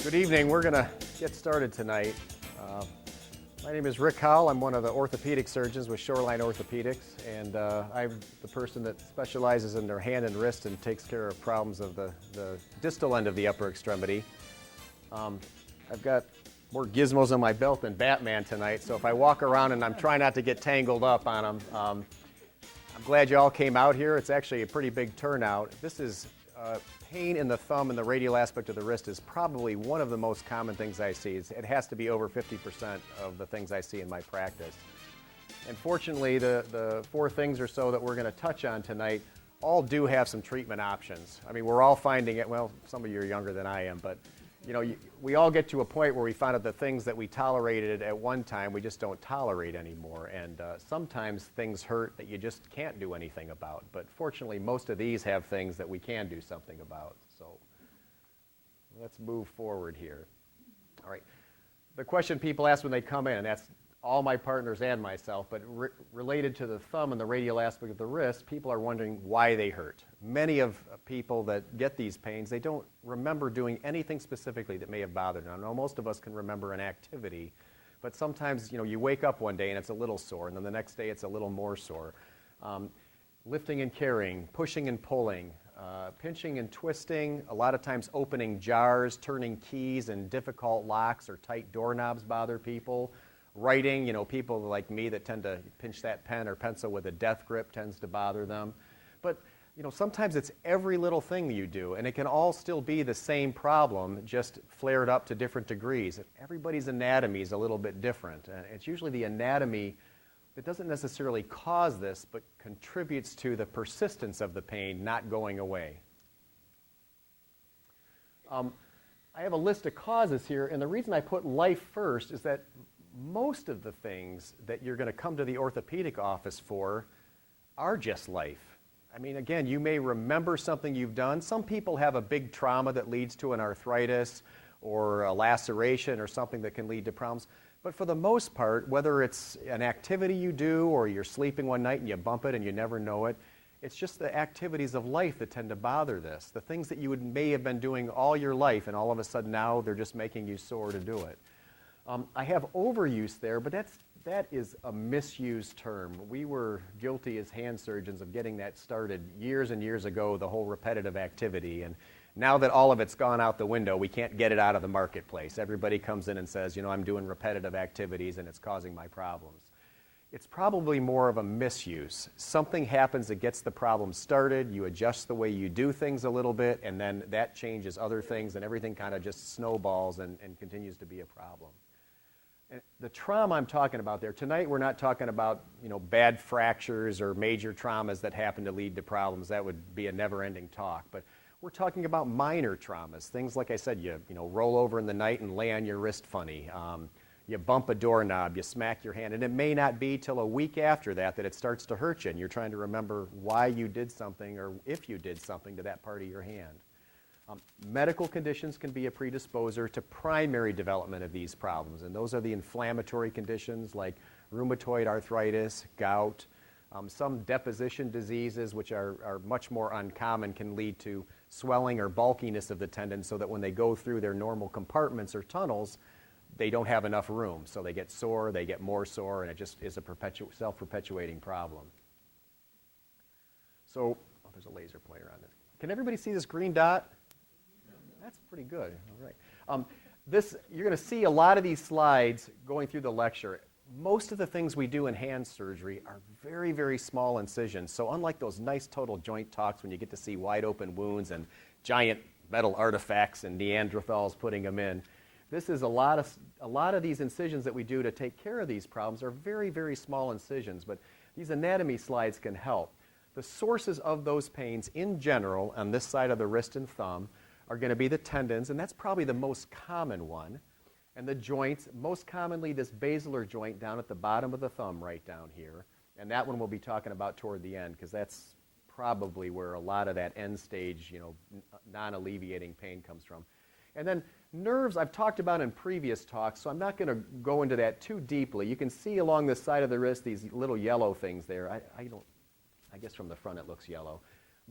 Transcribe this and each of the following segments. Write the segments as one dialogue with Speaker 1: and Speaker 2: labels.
Speaker 1: Good evening. We're going to get started tonight. My name is Rick Howell. I'm one of the orthopedic surgeons with Shoreline Orthopedics, and I'm the person that specializes in their hand and wrist and takes care of problems of the distal end of the upper extremity. I've got more gizmos on my belt than Batman tonight, so if I walk around and I'm trying not to get tangled up on them, I'm glad you all came out here. It's actually a pretty big turnout. This is pain in the thumb and the radial aspect of the wrist is probably one of the most common things I see. It has to be over 50% of the things I see in my practice. And fortunately, the four things or so that we're going to touch on tonight all do have some treatment options. I mean, we're all finding it, well, some of you are younger than I am, but you know, we all get to a point where we find out the things that we tolerated at one time, we just don't tolerate anymore. And sometimes things hurt that you just can't do anything about. But fortunately, most of these have things that we can do something about. So let's move forward here. All right. The question people ask when they come in, and that's all my partners and myself, but related to the thumb and the radial aspect of the wrist, people are wondering why they hurt. Many of people that get these pains, they don't remember doing anything specifically that may have bothered them. I know most of us can remember an activity, but sometimes, you know, you wake up one day and it's a little sore, and then the next day it's a little more sore. Lifting and carrying, pushing and pulling, pinching and twisting, a lot of times opening jars, turning keys, and difficult locks or tight doorknobs bother people. Writing, you know, people like me that tend to pinch that pen or pencil with a death grip tends to bother them. But, you know, sometimes it's every little thing that you do, and it can all still be the same problem, just flared up to different degrees. Everybody's anatomy is a little bit different, and it's usually the anatomy that doesn't necessarily cause this, but contributes to the persistence of the pain not going away. I have a list of causes here, and the reason I put life first is that most of the things that you're going to come to the orthopedic office for are just life. I mean, again, you may remember something you've done. Some people have a big trauma that leads to an arthritis or a laceration or something that can lead to problems. But for the most part, whether it's an activity you do or you're sleeping one night and you bump it and you never know it, it's just the activities of life that tend to bother this. The things that you may have been doing all your life, and all of a sudden now they're just making you sore to do it. I have overuse there, but that is a misused term. We were guilty as hand surgeons of getting that started years and years ago, the whole repetitive activity. And now that all of it's gone out the window, we can't get it out of the marketplace. Everybody comes in and says, you know, I'm doing repetitive activities and it's causing my problems. It's probably more of a misuse. Something happens that gets the problem started, you adjust the way you do things a little bit, and then that changes other things, and everything kind of just snowballs and continues to be a problem. The trauma I'm talking about there, tonight we're not talking about, you know, bad fractures or major traumas that happen to lead to problems. That would be a never-ending talk. But we're talking about minor traumas, things like I said, you know, roll over in the night and lay on your wrist funny. You bump a doorknob, you smack your hand, and it may not be till a week after that that it starts to hurt you, and you're trying to remember why you did something or if you did something to that part of your hand. Medical conditions can be a predisposer to primary development of these problems, and those are the inflammatory conditions like rheumatoid arthritis, gout. Some deposition diseases, which are much more uncommon, can lead to swelling or bulkiness of the tendon so that when they go through their normal compartments or tunnels, they don't have enough room. So they get sore, they get more sore, and it just is a self-perpetuating problem. So, there's a laser pointer on this. Can everybody see this green dot? That's pretty good. All right. You're going to see a lot of these slides going through the lecture. Most of the things we do in hand surgery are very, very small incisions. So unlike those nice total joint talks when you get to see wide open wounds and giant metal artifacts and Neanderthals putting them in, this is a lot of these incisions that we do to take care of these problems are very, very small incisions. But these anatomy slides can help. The sources of those pains in general on this side of the wrist and thumb are going to be the tendons, and that's probably the most common one. And the joints, most commonly this basilar joint down at the bottom of the thumb right down here. And that one we'll be talking about toward the end because that's probably where a lot of that end stage, you know, non-alleviating pain comes from. And then nerves I've talked about in previous talks, so I'm not going to go into that too deeply. You can see along the side of the wrist these little yellow things there. I guess from the front it looks yellow.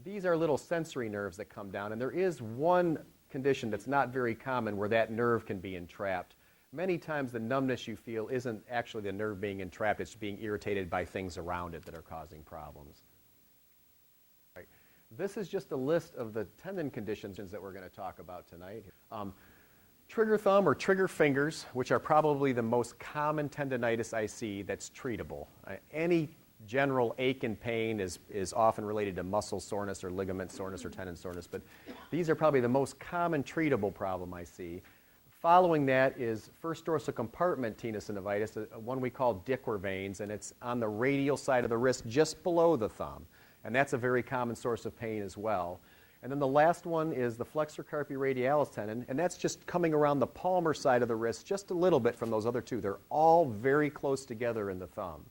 Speaker 1: These are little sensory nerves that come down, and there is one condition that's not very common where that nerve can be entrapped. Many times the numbness you feel isn't actually the nerve being entrapped, it's being irritated by things around it that are causing problems. Right. This is just a list of the tendon conditions that we're going to talk about tonight. Trigger thumb or trigger fingers, which are probably the most common tendinitis I see that's treatable. Any general ache and pain is often related to muscle soreness or ligament soreness or tendon soreness, but these are probably the most common treatable problem I see. Following that is first dorsal compartment tenosynovitis, one we call Dickwer veins, and it's on the radial side of the wrist just below the thumb, and that's a very common source of pain as well. And then the last one is the flexor carpi radialis tendon, and that's just coming around the palmar side of the wrist just a little bit from those other two. They're all very close together in the thumb.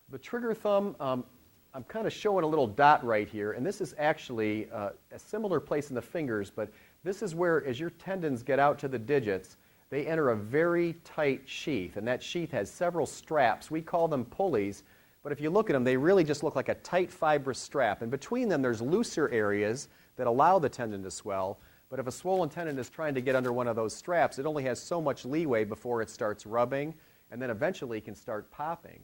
Speaker 1: The trigger thumb, I'm kind of showing a little dot right here, and this is actually a similar place in the fingers, but this is where, as your tendons get out to the digits, they enter a very tight sheath, and that sheath has several straps. We call them pulleys, but if you look at them, they really just look like a tight fibrous strap, and between them there's looser areas that allow the tendon to swell, but if a swollen tendon is trying to get under one of those straps, it only has so much leeway before it starts rubbing, and then eventually can start popping.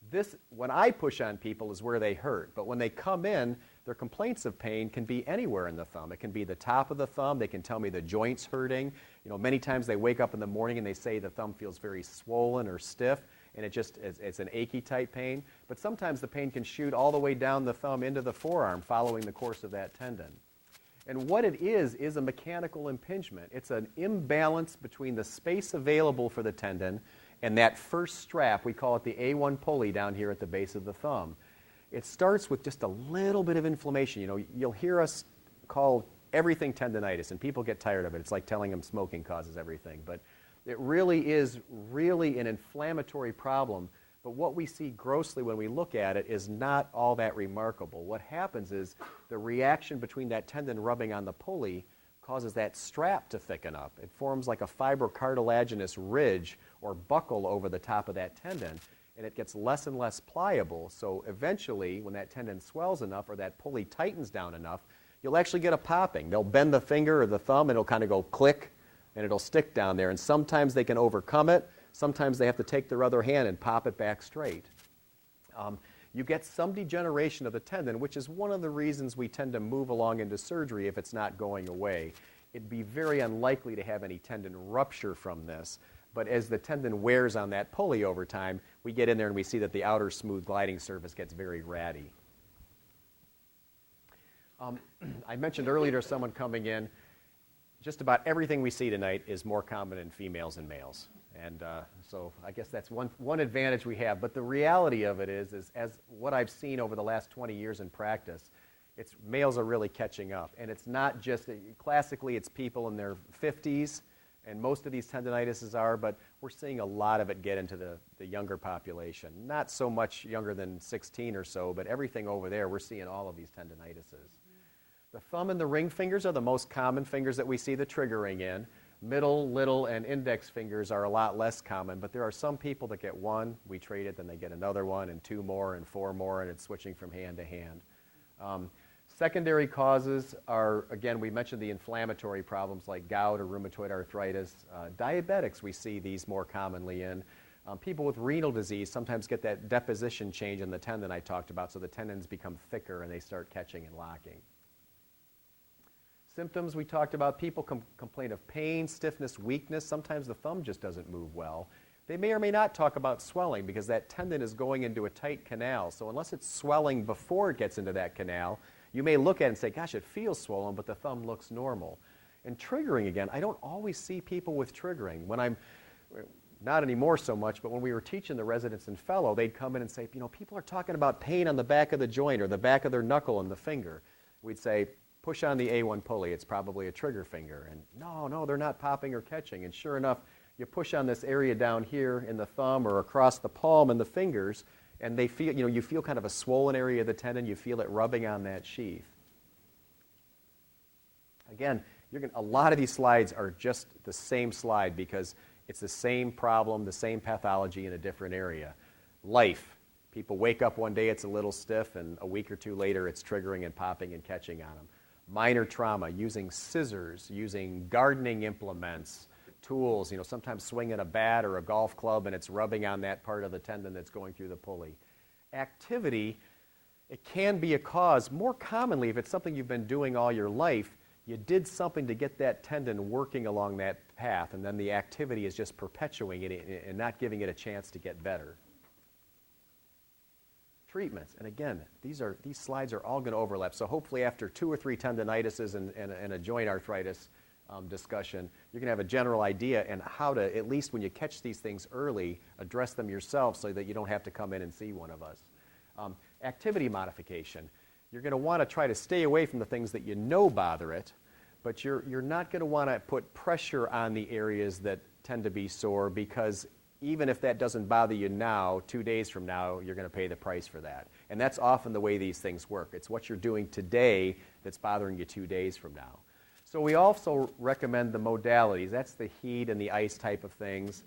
Speaker 1: This, when I push on people, is where they hurt. But when they come in, their complaints of pain can be anywhere in the thumb. It can be the top of the thumb. They can tell me the joint's hurting. You know, many times they wake up in the morning and they say the thumb feels very swollen or stiff, and it's an achy type pain. But sometimes the pain can shoot all the way down the thumb into the forearm following the course of that tendon. And what it is a mechanical impingement. It's an imbalance between the space available for the tendon and that first strap. We call it the A1 pulley down here at the base of the thumb. It starts with just a little bit of inflammation. You know, you'll hear us call everything tendinitis, and people get tired of it. It's like telling them smoking causes everything. But it really is an inflammatory problem. But what we see grossly when we look at it is not all that remarkable. What happens is the reaction between that tendon rubbing on the pulley causes that strap to thicken up. It forms like a fibrocartilaginous ridge or buckle over the top of that tendon, and it gets less and less pliable. So eventually, when that tendon swells enough or that pulley tightens down enough, you'll actually get a popping. They'll bend the finger or the thumb, and it'll kind of go click, and it'll stick down there. And sometimes they can overcome it. Sometimes they have to take their other hand and pop it back straight. You get some degeneration of the tendon, which is one of the reasons we tend to move along into surgery if it's not going away. It'd be very unlikely to have any tendon rupture from this, but as the tendon wears on that pulley over time, we get in there and we see that the outer smooth gliding surface gets very ratty. I mentioned earlier to someone coming in, just about everything we see tonight is more common in females than males. And so I guess that's one advantage we have. But the reality of it is as what I've seen over the last 20 years in practice, males are really catching up. And it's not just, classically it's people in their 50s, and most of these tendinitises are, but we're seeing a lot of it get into the younger population. Not so much younger than 16 or so, but everything over there, we're seeing all of these tendinitises. The thumb and the ring fingers are the most common fingers that we see the triggering in. Middle, little, and index fingers are a lot less common, but there are some people that get one, we treat it, then they get another one, and two more, and four more, and it's switching from hand to hand. Secondary causes are, again, we mentioned the inflammatory problems like gout or rheumatoid arthritis. Diabetics, we see these more commonly in. People with renal disease sometimes get that deposition change in the tendon I talked about, so the tendons become thicker and they start catching and locking. Symptoms we talked about, people complain of pain, stiffness, weakness. Sometimes the thumb just doesn't move well. They may or may not talk about swelling because that tendon is going into a tight canal. So unless it's swelling before it gets into that canal, you may look at it and say, gosh, it feels swollen, but the thumb looks normal. And triggering, again, I don't always see people with triggering. When I'm, not anymore so much, but when we were teaching the residents and fellow, they'd come in and say, you know, people are talking about pain on the back of the joint or the back of their knuckle and the finger. We'd say, push on the A1 pulley, it's probably a trigger finger. And no, they're not popping or catching. And sure enough, you push on this area down here in the thumb or across the palm and the fingers, and they feel, you feel kind of a swollen area of the tendon, you feel it rubbing on that sheath. Again, a lot of these slides are just the same slide because it's the same problem, the same pathology in a different area. Life. People wake up one day, it's a little stiff, and a week or two later, it's triggering and popping and catching on them. Minor trauma, using scissors, using gardening implements, tools, sometimes swinging a bat or a golf club and it's rubbing on that part of the tendon that's going through the pulley. Activity, it can be a cause. More commonly, if it's something you've been doing all your life, you did something to get that tendon working along that path, and then the activity is just perpetuating it and not giving it a chance to get better. Treatments, and again, these slides are all going to overlap, so hopefully after 2 or 3 tendinitises and a joint arthritis discussion, you're going to have a general idea and how to, at least when you catch these things early, address them yourself so that you don't have to come in and see one of us. Activity modification. You're going to want to try to stay away from the things that you know bother it, but you're not going to want to put pressure on the areas that tend to be sore, because even if that doesn't bother you now, 2 days from now, you're going to pay the price for that. And that's often the way these things work. It's what you're doing today that's bothering you 2 days from now. So we also recommend the modalities. That's the heat and the ice type of things.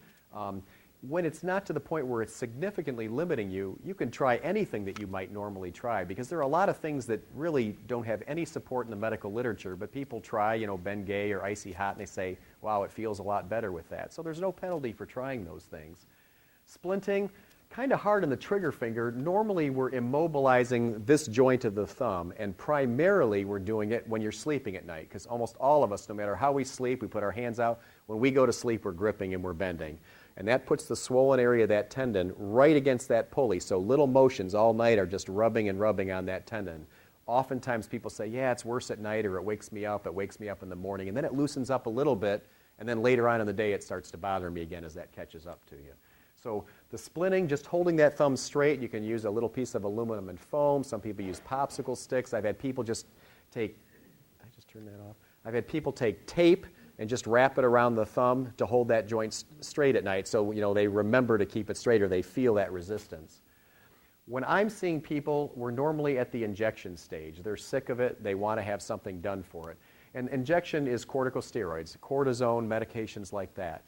Speaker 1: When it's not to the point where it's significantly limiting you, you can try anything that you might normally try, because there are a lot of things that really don't have any support in the medical literature, but people try, Bengay or icy hot, and they say, wow, it feels a lot better with that. So there's no penalty for trying those things. Splinting, kind of hard on the trigger finger. Normally we're immobilizing this joint of the thumb, and primarily we're doing it when you're sleeping at night, because almost all of us, no matter how we sleep, we put our hands out. When we go to sleep, we're gripping and we're bending. And that puts the swollen area of that tendon right against that pulley. So little motions all night are just rubbing and rubbing on that tendon. Oftentimes people say, yeah, it's worse at night, or it wakes me up in the morning. And then it loosens up a little bit, and then later on in the day it starts to bother me again as that catches up to you. So the splinting, just holding that thumb straight, you can use a little piece of aluminum and foam. Some people use popsicle sticks. I've had people just take, I've had people take tape and just wrap it around the thumb to hold that joint straight at night, so they remember to keep it straight, or they feel that resistance. When I'm seeing people, we're normally at the injection stage. They're sick of it. They want to have something done for it. And injection is corticosteroids, cortisone, medications like that.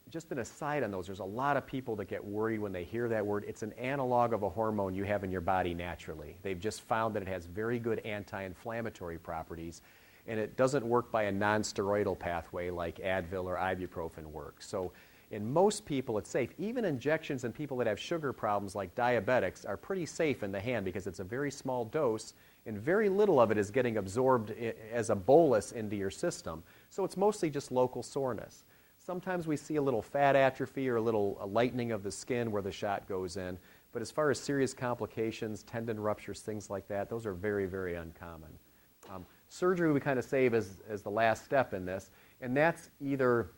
Speaker 1: Just an aside on those, there's a lot of people that get worried when they hear that word. It's an analog of a hormone you have in your body naturally. They've just found that it has very good anti-inflammatory properties, and it doesn't work by a non-steroidal pathway like Advil or ibuprofen works. So in most people it's safe. Even injections in people that have sugar problems like diabetics are pretty safe in the hand, because it's a very small dose and very little of it is getting absorbed as a bolus into your system. So it's mostly just local soreness. Sometimes we see a little fat atrophy or a lightening of the skin where the shot goes in, but as far as serious complications, tendon ruptures, things like that, those are very, very uncommon. Surgery we kind of save as the last step in this, and that's either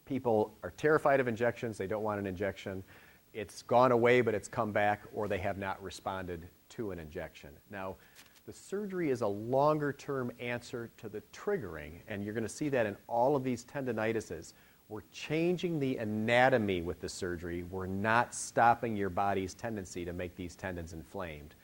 Speaker 1: people are terrified of injections, they don't want an injection, it's gone away but it's come back, or they have not responded to an injection. Now, the surgery is a longer-term answer to the triggering, and you're going to see that in all of these tendinitises. We're changing the anatomy with the surgery. We're not stopping your body's tendency to make these tendons inflamed.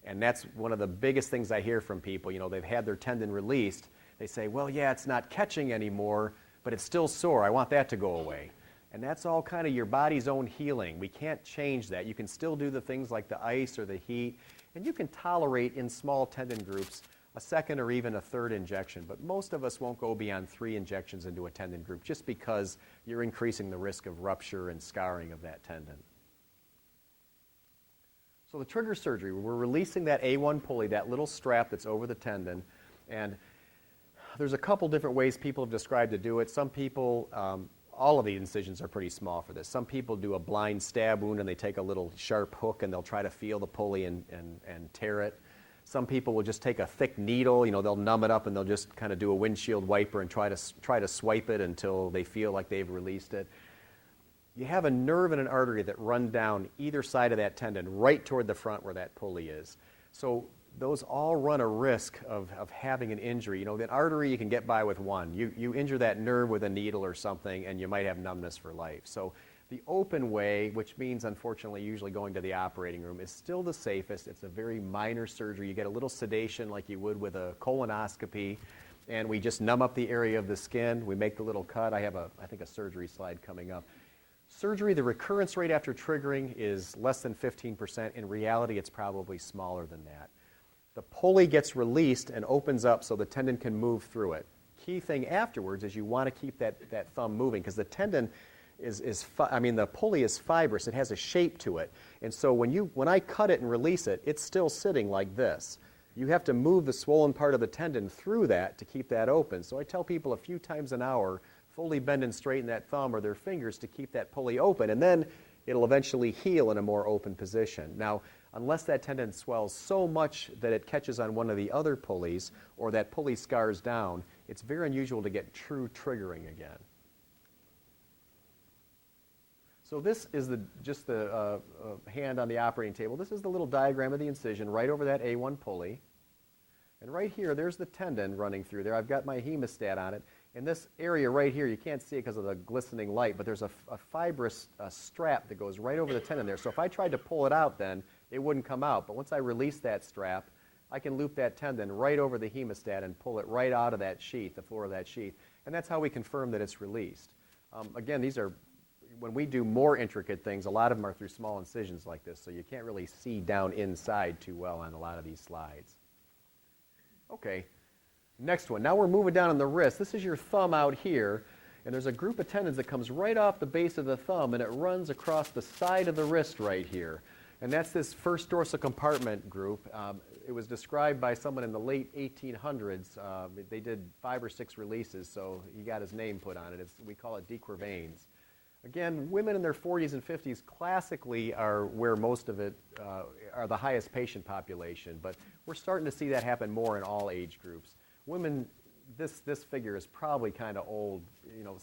Speaker 1: And that's one of the biggest things I hear from people. They've had their tendon released. They say, well, yeah, it's not catching anymore, but it's still sore. I want that to go away. And that's all kind of your body's own healing. We can't change that. You can still do the things like the ice or the heat, and you can tolerate in small tendon groups a second or even a third injection. But most of us won't go beyond 3 injections into a tendon group, just because you're increasing the risk of rupture and scarring of that tendon. So the trigger surgery, we're releasing that A1 pulley, that little strap that's over the tendon, and there's a couple different ways people have described to do it. Some people, all of the incisions are pretty small for this. Some people do a blind stab wound and they take a little sharp hook and they'll try to feel the pulley and tear it. Some people will just take a thick needle, they'll numb it up and they'll just kind of do a windshield wiper and try to swipe it until they feel like they've released it. You have a nerve and an artery that run down either side of that tendon right toward the front where that pulley is. So those all run a risk of having an injury. The artery you can get by with one. You injure that nerve with a needle or something and you might have numbness for life. So the open way, which means unfortunately usually going to the operating room, is still the safest. It's a very minor surgery. You get a little sedation like you would with a colonoscopy, and we just numb up the area of the skin. We make the little cut. I have I think a surgery slide coming up. Surgery, the recurrence rate after triggering is less than 15%. In reality, it's probably smaller than that. the pulley gets released and opens up so the tendon can move through it. Key thing afterwards is you want to keep that thumb moving because the tendon the pulley is fibrous. It has a shape to it. And so when I cut it and release it, it's still sitting like this. You have to move the swollen part of the tendon through that to keep that open. So I tell people a few times an hour, fully bend and straighten that thumb or their fingers to keep that pulley open, and then it'll eventually heal in a more open position. Now, unless that tendon swells so much that it catches on one of the other pulleys or that pulley scars down, it's very unusual to get true triggering again. So this is just the hand on the operating table. This is the little diagram of the incision right over that A1 pulley. And right here, there's the tendon running through there. I've got my hemostat on it. In this area right here, you can't see it because of the glistening light, but there's a fibrous strap that goes right over the tendon there. So if I tried to pull it out then, it wouldn't come out. But once I release that strap, I can loop that tendon right over the hemostat and pull it right out of that sheath, the floor of that sheath. And that's how we confirm that it's released. Again, these are, when we do more intricate things, a lot of them are through small incisions like this, so you can't really see down inside too well on a lot of these slides. Okay, next one. Now we're moving down on the wrist. This is your thumb out here, and there's a group of tendons that comes right off the base of the thumb, and it runs across the side of the wrist right here. And that's this first dorsal compartment group. It was described by someone in the late 1800s. They did 5 or 6 releases, so he got his name put on it. We call it de Quervain's. Again, women in their 40s and 50s classically are where most of it are the highest patient population, but we're starting to see that happen more in all age groups. Women, this figure is probably kind of old.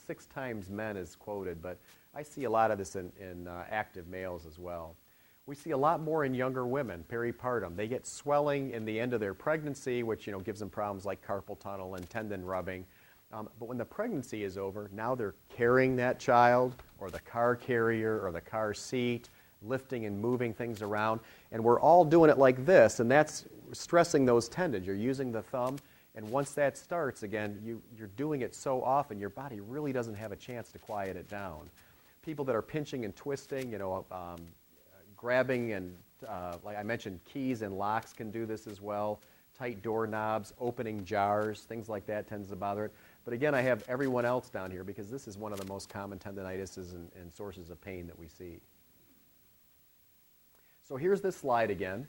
Speaker 1: 6 times men is quoted, but I see a lot of this in active males as well. We see a lot more in younger women, peripartum. They get swelling in the end of their pregnancy, which gives them problems like carpal tunnel and tendon rubbing. But when the pregnancy is over, now they're carrying that child or the car carrier or the car seat, lifting and moving things around. And we're all doing it like this, and that's stressing those tendons. You're using the thumb, and once that starts, again, you're doing it so often, your body really doesn't have a chance to quiet it down. People that are pinching and twisting, grabbing and, like I mentioned, keys and locks can do this as well. Tight doorknobs, opening jars, things like that tends to bother it. But again, I have everyone else down here because this is one of the most common tendinitises and sources of pain that we see. So here's this slide again.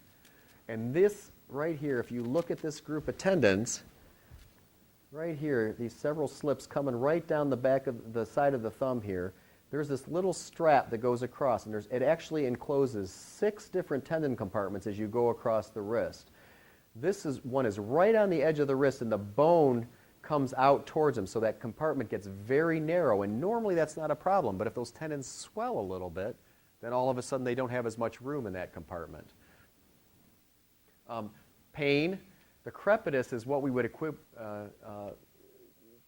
Speaker 1: And this right here, if you look at this group of tendons, right here, these several slips coming right down the back of the side of the thumb here, there's this little strap that goes across, and it actually encloses 6 different tendon compartments as you go across the wrist. One is right on the edge of the wrist, and the bone comes out towards them, so that compartment gets very narrow, and normally that's not a problem, but if those tendons swell a little bit, then all of a sudden they don't have as much room in that compartment. Pain, the crepitus is what we would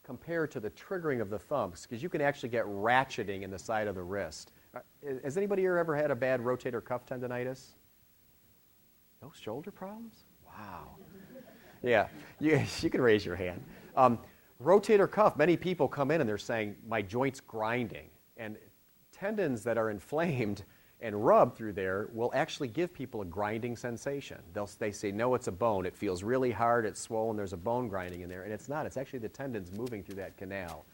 Speaker 1: compare to the triggering of the thumb, because you can actually get ratcheting in the side of the wrist. Has anybody here ever had a bad rotator cuff tendinitis? No shoulder problems? Wow. Yeah, you can raise your hand. Rotator cuff, many people come in and they're saying, my joint's grinding. And tendons that are inflamed and rubbed through there will actually give people a grinding sensation. They say, no, it's a bone. It feels really hard, it's swollen, there's a bone grinding in there. And it's not. It's actually the tendons moving through that canal.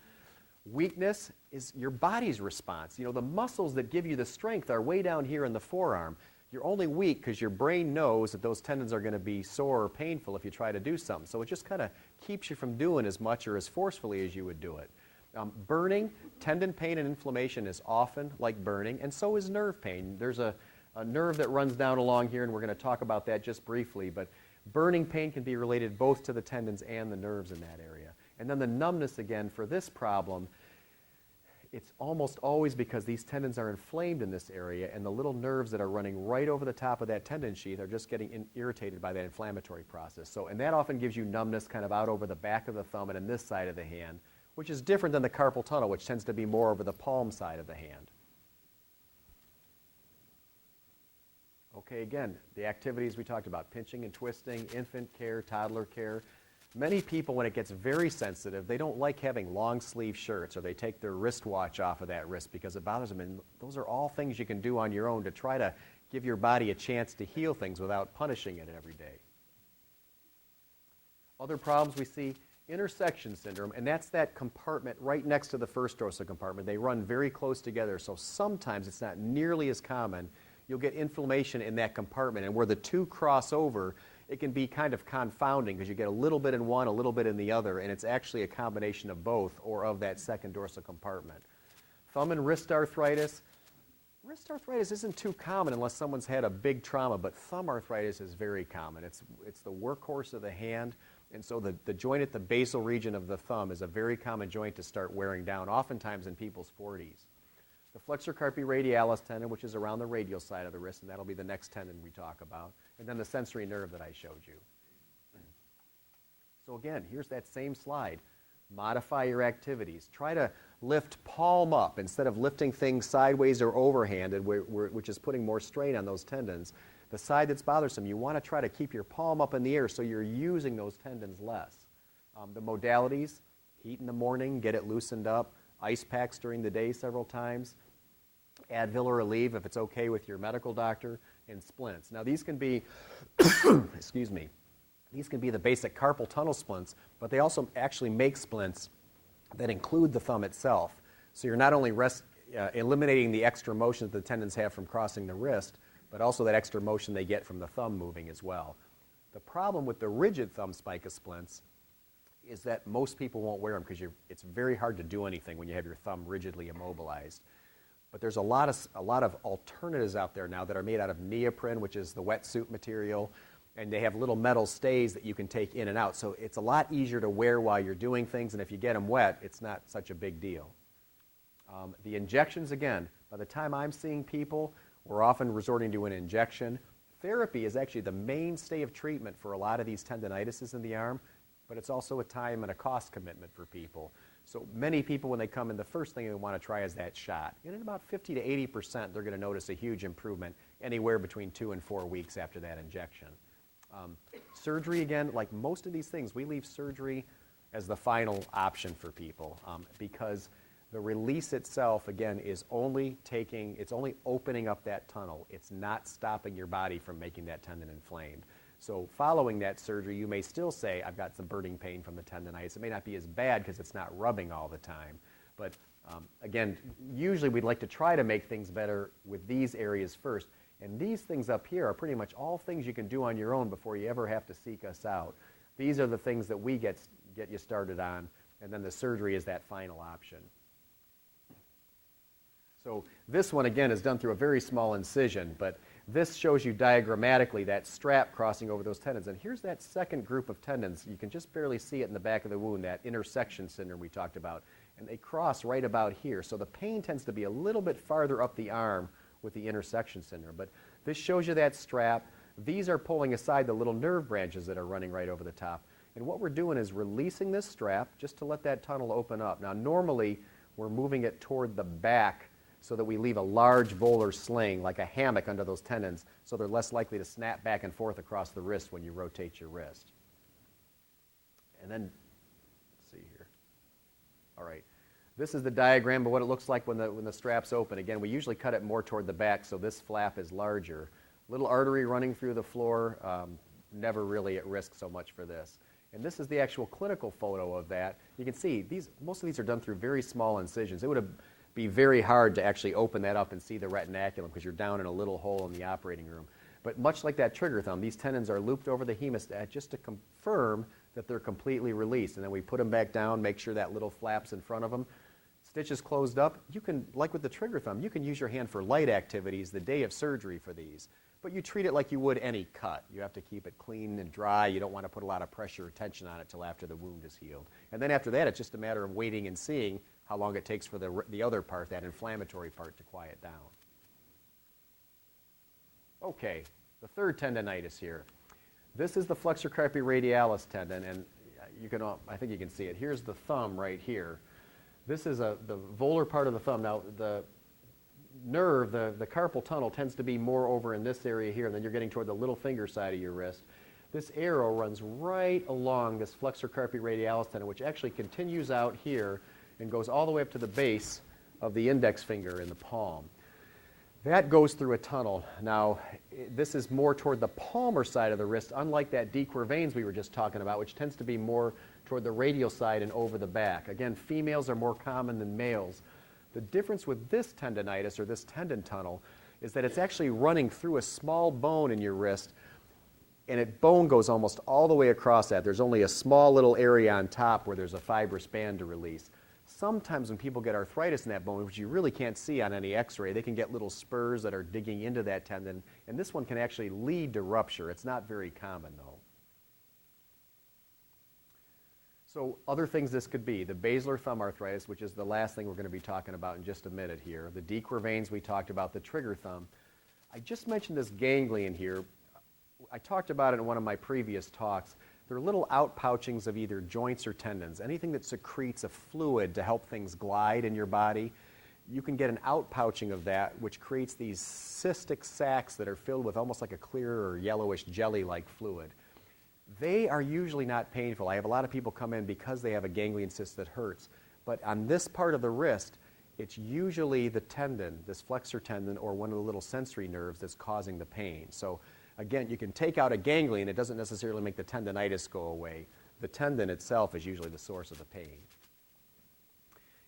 Speaker 1: Weakness is your body's response. The muscles that give you the strength are way down here in the forearm. You're only weak because your brain knows that those tendons are going to be sore or painful if you try to do something. So it just kind of keeps you from doing as much or as forcefully as you would do it. Burning, tendon pain and inflammation is often like burning, and so is nerve pain. There's a nerve that runs down along here, and we're going to talk about that just briefly, but burning pain can be related both to the tendons and the nerves in that area. And then the numbness, again, for this problem, it's almost always because these tendons are inflamed in this area, and the little nerves that are running right over the top of that tendon sheath are just getting irritated by that inflammatory process. And that often gives you numbness kind of out over the back of the thumb and in this side of the hand, which is different than the carpal tunnel, which tends to be more over the palm side of the hand. Okay, again, the activities we talked about, pinching and twisting, infant care, toddler care. Many people, when it gets very sensitive, they don't like having long sleeve shirts, or they take their wristwatch off of that wrist because it bothers them. And those are all things you can do on your own to try to give your body a chance to heal things without punishing it every day. Other problems we see, intersection syndrome, and that's that compartment right next to the first dorsal compartment. They run very close together, so sometimes it's not nearly as common. You'll get inflammation in that compartment, and where the two cross over, it can be kind of confounding because you get a little bit in one, a little bit in the other, and it's actually a combination of both or of that second dorsal compartment. Thumb and wrist arthritis. Wrist arthritis isn't too common unless someone's had a big trauma, but thumb arthritis is very common. It's the workhorse of the hand, and so the joint at the basal region of the thumb is a very common joint to start wearing down, oftentimes in people's 40s. The flexor carpi radialis tendon, which is around the radial side of the wrist, and that'll be the next tendon we talk about, and then the sensory nerve that I showed you. So again, here's that same slide. Modify your activities. Try to lift palm up instead of lifting things sideways or overhanded, which is putting more strain on those tendons. The side that's bothersome, you want to try to keep your palm up in the air so you're using those tendons less. The modalities, heat in the morning, get it loosened up, ice packs during the day several times, Advil or Aleve if it's okay with your medical doctor, and splints. Now these can be, excuse me, these can be the basic carpal tunnel splints, but they also actually make splints that include the thumb itself. So you're not only eliminating the extra motion that the tendons have from crossing the wrist, but also that extra motion they get from the thumb moving as well. The problem with the rigid thumb spica splints is that most people won't wear them because it's very hard to do anything when you have your thumb rigidly immobilized. But there's a lot of alternatives out there now that are made out of neoprene, which is the wetsuit material, and they have little metal stays that you can take in and out. So it's a lot easier to wear while you're doing things, and if you get them wet, it's not such a big deal. The injections, again, by the time I'm seeing people, we're often resorting to an injection. Therapy is actually the mainstay of treatment for a lot of these tendinitises in the arm, but it's also a time and a cost commitment for people. So many people, when they come in, the first thing they want to try is that shot. And in about 50 to 80%, they're going to notice a huge improvement anywhere between 2 and 4 weeks after that injection. Surgery, again, like most of these things, we leave surgery as the final option for people because the release itself, again, is it's only opening up that tunnel. It's not stopping your body from making that tendon inflamed. So following that surgery, you may still say, I've got some burning pain from the tendonitis. It may not be as bad because it's not rubbing all the time. But again, usually we'd like to try to make things better with these areas first. And these things up here are pretty much all things you can do on your own before you ever have to seek us out. These are the things that we get you started on, and then the surgery is that final option. So this one, again, is done through a very small incision, but this shows you diagrammatically that strap crossing over those tendons. And here's that second group of tendons. You can just barely see it in the back of the wound, that intersection syndrome we talked about. And they cross right about here. So the pain tends to be a little bit farther up the arm with the intersection syndrome. But this shows you that strap. These are pulling aside the little nerve branches that are running right over the top. And what we're doing is releasing this strap just to let that tunnel open up. Now, normally, we're moving it toward the back so that we leave a large volar sling, like a hammock under those tendons, so they're less likely to snap back and forth across the wrist when you rotate your wrist. And then, let's see here. All right. This is the diagram of what it looks like when the strap's open. Again, we usually cut it more toward the back, so this flap is larger. Little artery running through the floor, never really at risk so much for this. And this is the actual clinical photo of that. You can see most of these are done through very small incisions. It would be very hard to actually open that up and see the retinaculum because you're down in a little hole in the operating room. But much like that trigger thumb, these tendons are looped over the hemostat just to confirm that they're completely released. And then we put them back down, make sure that little flap's in front of them. Stitch is closed up. You can, like with the trigger thumb, you can use your hand for light activities the day of surgery for these. But you treat it like you would any cut. You have to keep it clean and dry. You don't want to put a lot of pressure or tension on it till after the wound is healed. And then after that, it's just a matter of waiting and seeing how long it takes for the other part, that inflammatory part, to quiet down. Okay, the third tendonitis here. This is the flexor carpi radialis tendon, and I think you can see it. Here's the thumb right here. This is the volar part of the thumb. Now, the nerve, the carpal tunnel, tends to be more over in this area here, and then you're getting toward the little finger side of your wrist. This arrow runs right along this flexor carpi radialis tendon, which actually continues out here and goes all the way up to the base of the index finger in the palm. That goes through a tunnel. Now, this is more toward the palmar side of the wrist, unlike that dequer veins we were just talking about, which tends to be more toward the radial side and over the back. Again, females are more common than males. The difference with this tendinitis, or this tendon tunnel, is that it's actually running through a small bone in your wrist, and that bone goes almost all the way across that. There's only a small little area on top where there's a fibrous band to release. Sometimes when people get arthritis in that bone, which you really can't see on any X-ray, they can get little spurs that are digging into that tendon, and this one can actually lead to rupture. It's not very common, though. So other things this could be, the basilar thumb arthritis, which is the last thing we're going to be talking about in just a minute here. The dequer veins we talked about, the trigger thumb. I just mentioned this ganglion here. I talked about it in one of my previous talks. They're little outpouchings of either joints or tendons. Anything that secretes a fluid to help things glide in your body, you can get an outpouching of that, which creates these cystic sacs that are filled with almost like a clear or yellowish jelly-like fluid. They are usually not painful. I have a lot of people come in because they have a ganglion cyst that hurts. But on this part of the wrist, it's usually the tendon, this flexor tendon, or one of the little sensory nerves that's causing the pain. So again, you can take out a ganglion. It doesn't necessarily make the tendinitis go away. The tendon itself is usually the source of the pain.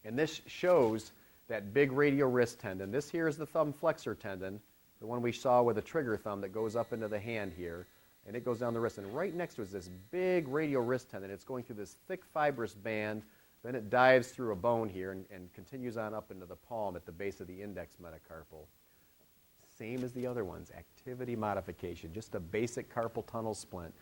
Speaker 1: And this shows that big radial wrist tendon. This here is the thumb flexor tendon, the one we saw with the trigger thumb that goes up into the hand here, and it goes down the wrist. And right next to it is this big radial wrist tendon. It's going through this thick fibrous band, then it dives through a bone here and continues on up into the palm at the base of the index metacarpal. Same as the other ones, activity modification, just a basic carpal tunnel splint.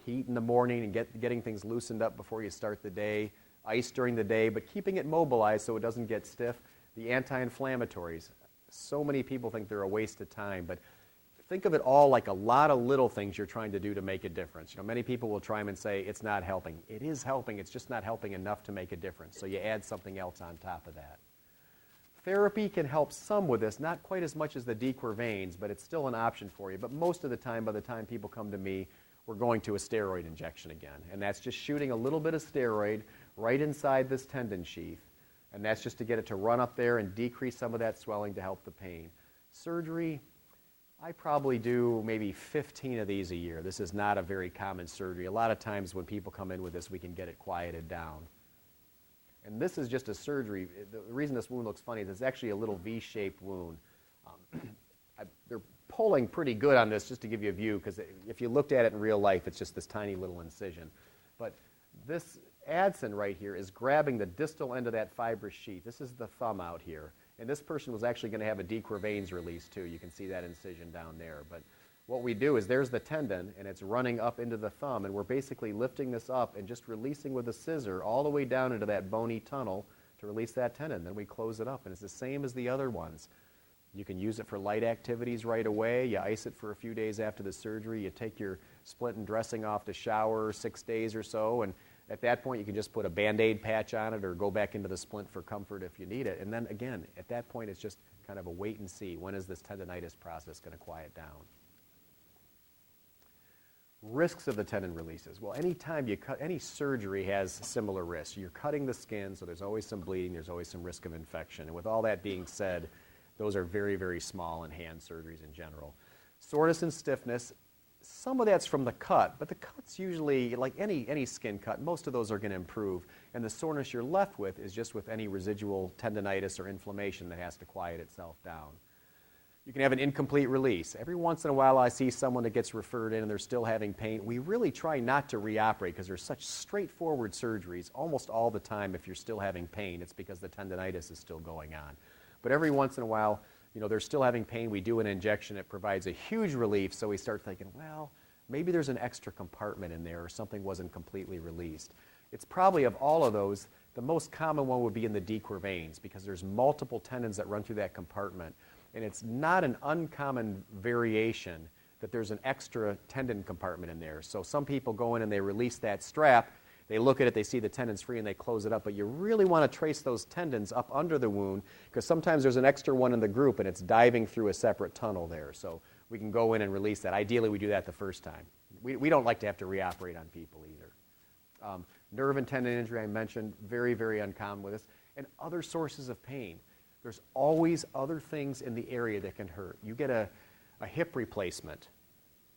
Speaker 1: Heat in the morning and getting things loosened up before you start the day, ice during the day, but keeping it mobilized so it doesn't get stiff. The anti-inflammatories, so many people think they're a waste of time, but think of it all like a lot of little things you're trying to do to make a difference. You know, many people will try them and say, it's not helping. It is helping, it's just not helping enough to make a difference, so you add something else on top of that. Therapy can help some with this, not quite as much as the dequer veins, but it's still an option for you. But most of the time, by the time people come to me, we're going to a steroid injection again. And that's just shooting a little bit of steroid right inside this tendon sheath. And that's just to get it to run up there and decrease some of that swelling to help the pain. Surgery, I probably do maybe 15 of these a year. This is not a very common surgery. A lot of times when people come in with this, we can get it quieted down. And this is just a surgery. The reason this wound looks funny is it's actually a little V-shaped wound. They're pulling pretty good on this just to give you a view, because if you looked at it in real life, it's just this tiny little incision. But this Adson right here is grabbing the distal end of that fibrous sheath. This is the thumb out here. And this person was actually going to have a dequer veins release too. You can see that incision down there. But what we do is there's the tendon, and it's running up into the thumb, and we're basically lifting this up and just releasing with a scissor all the way down into that bony tunnel to release that tendon. Then we close it up, and it's the same as the other ones. You can use it for light activities right away. You ice it for a few days after the surgery. You take your splint and dressing off to shower 6 days or so, and at that point you can just put a Band-Aid patch on it or go back into the splint for comfort if you need it. And then again, at that point it's just kind of a wait and see. When is this tendinitis process going to quiet down? Risks of the tendon releases. Well, anytime you cut, any surgery has similar risks. You're cutting the skin, so there's always some bleeding, there's always some risk of infection. And with all that being said, those are very, very small in hand surgeries in general. Soreness and stiffness, some of that's from the cut, but the cut's usually, like any skin cut, most of those are going to improve. And the soreness you're left with is just with any residual tendinitis or inflammation that has to quiet itself down. You can have an incomplete release. Every once in a while I see someone that gets referred in and they're still having pain. We really try not to reoperate because there's such straightforward surgeries. Almost all the time if you're still having pain, it's because the tendinitis is still going on. But every once in a while, you know, they're still having pain. We do an injection. It provides a huge relief, so we start thinking, well, maybe there's an extra compartment in there or something wasn't completely released. It's probably, of all of those, the most common one would be in the dequer veins because there's multiple tendons that run through that compartment. And it's not an uncommon variation that there's an extra tendon compartment in there. So some people go in and they release that strap, they look at it, they see the tendon's free, and they close it up. But you really want to trace those tendons up under the wound because sometimes there's an extra one in the group and it's diving through a separate tunnel there. So we can go in and release that. Ideally, we do that the first time. We don't like to have to reoperate on people either. Nerve and tendon injury I mentioned, very, very uncommon with this. And other sources of pain. There's always other things in the area that can hurt. You get a hip replacement.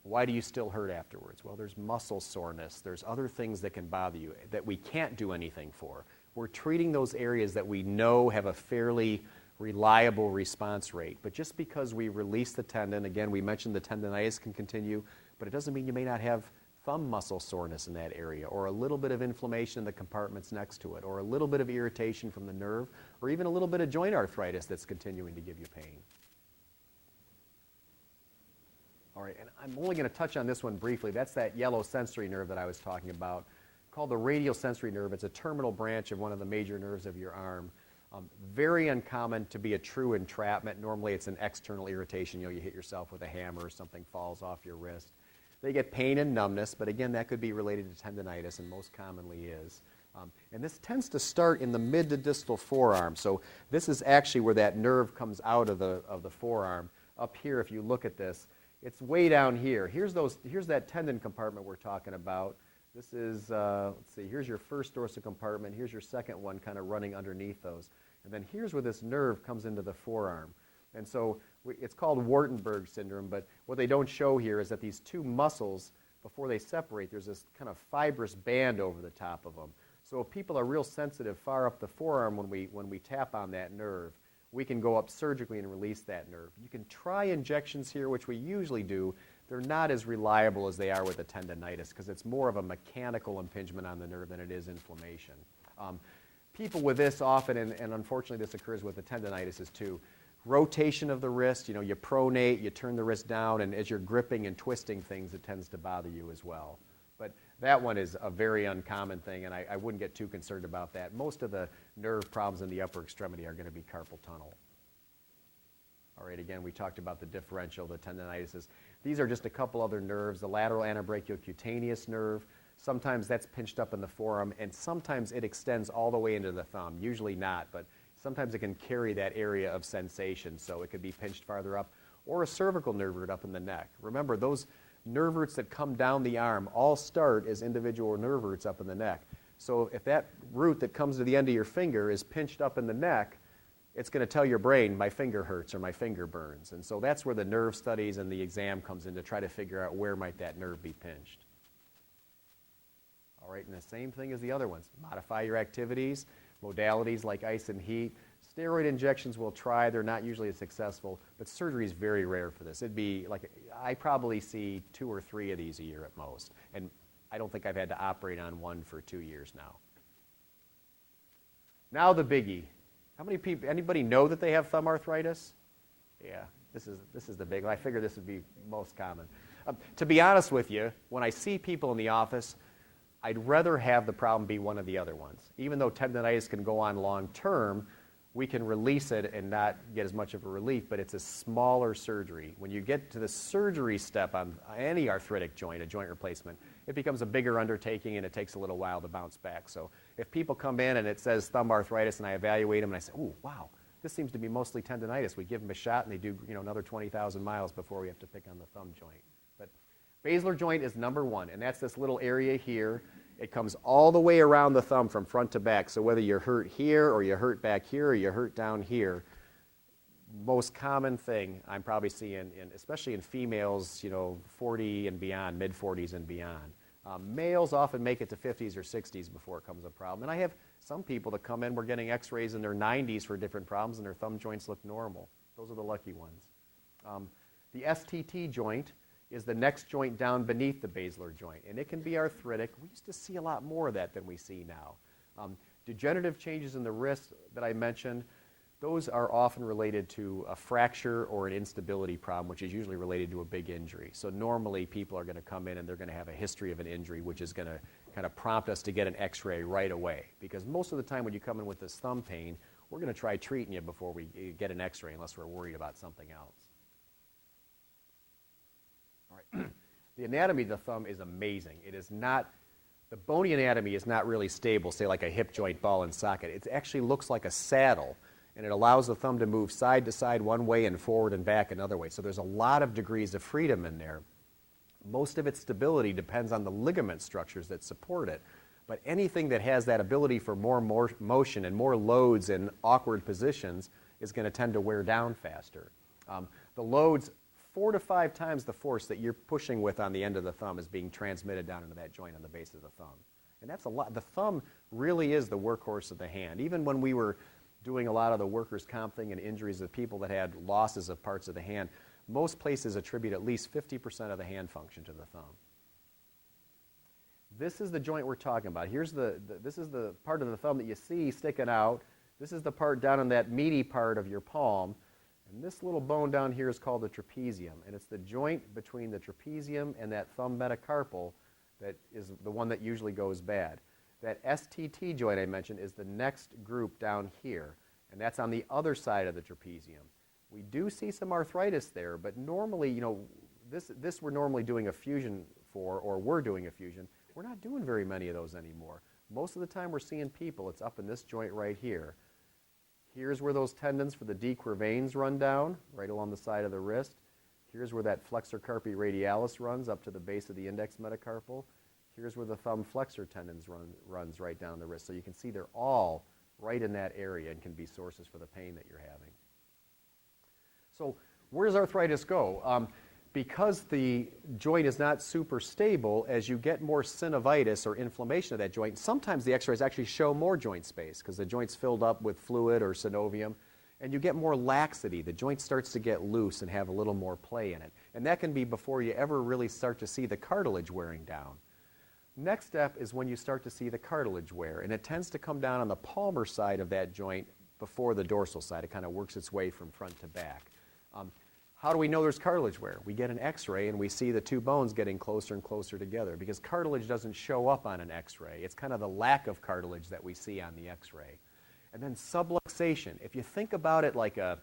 Speaker 1: Why do you still hurt afterwards? Well, there's muscle soreness. There's other things that can bother you that we can't do anything for. We're treating those areas that we know have a fairly reliable response rate. But just because we release the tendon, again, we mentioned the tendinitis can continue, but it doesn't mean you may not have thumb muscle soreness in that area, or a little bit of inflammation in the compartments next to it, or a little bit of irritation from the nerve, or even a little bit of joint arthritis that's continuing to give you pain. All right, and I'm only going to touch on this one briefly. That's that yellow sensory nerve that I was talking about, called the radial sensory nerve. It's a terminal branch of one of the major nerves of your arm. Very uncommon to be a true entrapment. Normally it's an external irritation. You hit yourself with a hammer or something falls off your wrist. They get pain and numbness, but again, that could be related to tendinitis, and most commonly is. And this tends to start in the mid to distal forearm. So this is actually where that nerve comes out of the forearm. Up here, if you look at this, it's way down here. Here's that tendon compartment we're talking about. This is, let's see, here's your first dorsal compartment. Here's your second one kind of running underneath those. And then here's where this nerve comes into the forearm. And so it's called Wartenberg syndrome, but what they don't show here is that these two muscles, before they separate, there's this kind of fibrous band over the top of them. So if people are real sensitive far up the forearm when we tap on that nerve, we can go up surgically and release that nerve. You can try injections here, which we usually do. They're not as reliable as they are with the tendinitis because it's more of a mechanical impingement on the nerve than it is inflammation. People with this often, and unfortunately this occurs with the tendinitis too, rotation of the wrist, you pronate, you turn the wrist down, and as you're gripping and twisting things, it tends to bother you as well. But that one is a very uncommon thing, and I wouldn't get too concerned about that. Most of the nerve problems in the upper extremity are going to be carpal tunnel. All right, again, we talked about the differential, the tendinitis. These are just a couple other nerves. The lateral antebrachial cutaneous nerve, sometimes that's pinched up in the forearm, and sometimes it extends all the way into the thumb. Usually not, but sometimes it can carry that area of sensation, so it could be pinched farther up, or a cervical nerve root up in the neck. Remember, those nerve roots that come down the arm all start as individual nerve roots up in the neck. So if that root that comes to the end of your finger is pinched up in the neck, it's going to tell your brain, my finger hurts or my finger burns. And so that's where the nerve studies and the exam comes in to try to figure out where might that nerve be pinched. All right, and the same thing as the other ones. Modify your activities, modalities like ice and heat. Steroid injections we'll try. They're not usually as successful, but surgery is very rare for this. It'd be like, I probably see 2 or 3 of these a year at most. And I don't think I've had to operate on one for 2 years now. Now the biggie. How many people, anybody know that they have thumb arthritis? Yeah, this is the big one. I figured this would be most common. To be honest with you, when I see people in the office, I'd rather have the problem be one of the other ones. Even though tendinitis can go on long term, we can release it and not get as much of a relief, but it's a smaller surgery. When you get to the surgery step on any arthritic joint, a joint replacement, it becomes a bigger undertaking and it takes a little while to bounce back. So if people come in and it says thumb arthritis and I evaluate them and I say, oh, wow, this seems to be mostly tendinitis, we give them a shot and they do another 20,000 miles before we have to pick on the thumb joint. But basilar joint is number one, and that's this little area here. It comes all the way around the thumb from front to back. So whether you're hurt here or you're hurt back here or you're hurt down here, most common thing I'm probably seeing, especially in females, 40 and beyond, mid-40s and beyond. Males often make it to 50s or 60s before it becomes a problem. And I have some people that come in, we're getting x-rays in their 90s for different problems, and their thumb joints look normal. Those are the lucky ones. The STT joint is the next joint down beneath the basilar joint, and it can be arthritic. We used to see a lot more of that than we see now. Degenerative changes in the wrist that I mentioned, those are often related to a fracture or an instability problem, which is usually related to a big injury. So normally people are going to come in and they're going to have a history of an injury, which is going to kind of prompt us to get an x-ray right away. Because most of the time when you come in with this thumb pain, we're going to try treating you before we get an x-ray unless we're worried about something else. All right. The anatomy of the thumb is amazing. It is not, the bony anatomy is not really stable, say like a hip joint ball and socket. It actually looks like a saddle, and it allows the thumb to move side to side one way and forward and back another way. So there's a lot of degrees of freedom in there. Most of its stability depends on the ligament structures that support it. But anything that has that ability for more motion and more loads in awkward positions is going to tend to wear down faster. The load's 4 to 5 times the force that you're pushing with on the end of the thumb is being transmitted down into that joint on the base of the thumb. And that's a lot. The thumb really is the workhorse of the hand. Even when we were doing a lot of the workers' comp thing and injuries of people that had losses of parts of the hand, most places attribute at least 50% of the hand function to the thumb. This is the joint we're talking about. Here's this is the part of the thumb that you see sticking out. This is the part down in that meaty part of your palm. And this little bone down here is called the trapezium. And it's the joint between the trapezium and that thumb metacarpal that is the one that usually goes bad. That STT joint I mentioned is the next group down here. And that's on the other side of the trapezium. We do see some arthritis there, but normally, you know, this we're normally doing a fusion for, or we're doing a fusion. We're not doing very many of those anymore. Most of the time we're seeing people, it's up in this joint right here. Here's where those tendons for the dequer veins run down, right along the side of the wrist. Here's where that flexor carpi radialis runs up to the base of the index metacarpal. Here's where the thumb flexor tendons runs right down the wrist. So you can see they're all right in that area and can be sources for the pain that you're having. So where does arthritis go? Because the joint is not super stable, as you get more synovitis or inflammation of that joint, sometimes the x-rays actually show more joint space because the joint's filled up with fluid or synovium, and you get more laxity. The joint starts to get loose and have a little more play in it. And that can be before you ever really start to see the cartilage wearing down. Next step is when you start to see the cartilage wear, and it tends to come down on the palmar side of that joint before the dorsal side. It kind of works its way from front to back. How do we know there's cartilage wear? We get an x-ray and we see the two bones getting closer and closer together because cartilage doesn't show up on an x-ray. It's kind of the lack of cartilage that we see on the x-ray. And then subluxation. If you think about it like a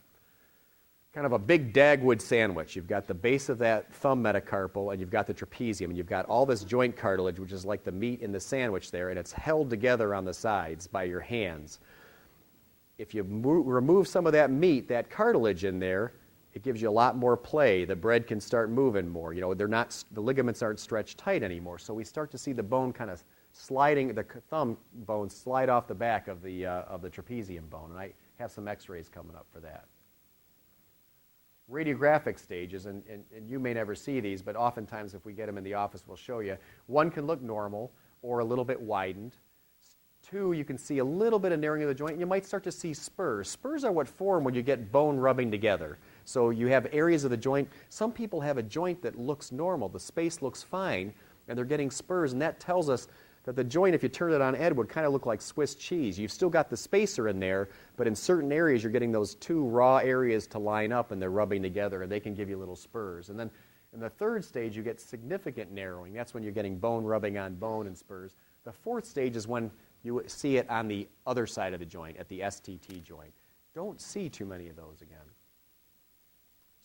Speaker 1: kind of a big Dagwood sandwich, you've got the base of that thumb metacarpal and you've got the trapezium and you've got all this joint cartilage, which is like the meat in the sandwich there, and it's held together on the sides by your hands. If you remove some of that meat, that cartilage in there, it gives you a lot more play. The bread can start moving more. You know, the ligaments aren't stretched tight anymore. So we start to see the bone kind of sliding, the thumb bone slide off the back of the trapezium bone. And I have some x-rays coming up for that. Radiographic stages, and you may never see these, but oftentimes if we get them in the office, we'll show you. One can look normal or a little bit widened. Two, you can see a little bit of narrowing of the joint, and you might start to see spurs. Spurs are what form when you get bone rubbing together. So you have areas of the joint. Some people have a joint that looks normal. The space looks fine, and they're getting spurs, and that tells us that the joint, if you turn it on end, would kind of look like Swiss cheese. You've still got the spacer in there, but in certain areas you're getting those two raw areas to line up, and they're rubbing together, and they can give you little spurs. And then in the third stage, you get significant narrowing. That's when you're getting bone rubbing on bone and spurs. The fourth stage is when you see it on the other side of the joint, at the STT joint. Don't see too many of those again.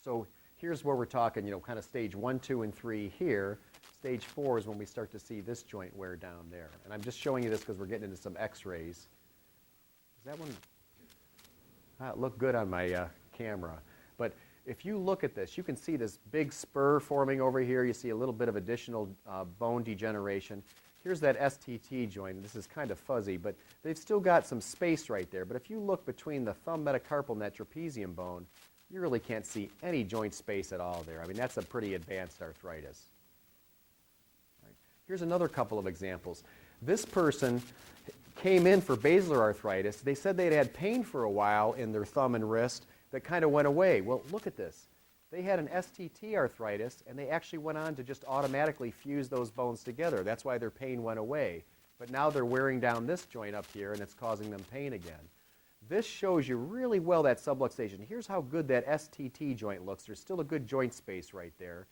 Speaker 1: So here's where we're talking, you know, kind of stage 1, 2, and 3 here. Stage 4 is when we start to see this joint wear down there. And I'm just showing you this because we're getting into some x-rays. Is that one? It looked good on my camera. But if you look at this, you can see this big spur forming over here. You see a little bit of additional bone degeneration. Here's that STT joint. This is kind of fuzzy, but they've still got some space right there. But if you look between the thumb metacarpal and that trapezium bone, you really can't see any joint space at all there. I mean, that's a pretty advanced arthritis. Right. Here's another couple of examples. This person came in for basilar arthritis. They said they'd had pain for a while in their thumb and wrist that kind of went away. Well, look at this. They had an STT arthritis, and they actually went on to just automatically fuse those bones together. That's why their pain went away. But now they're wearing down this joint up here, and it's causing them pain again. This shows you really well that subluxation. Here's how good that STT joint looks. There's still a good joint space right there.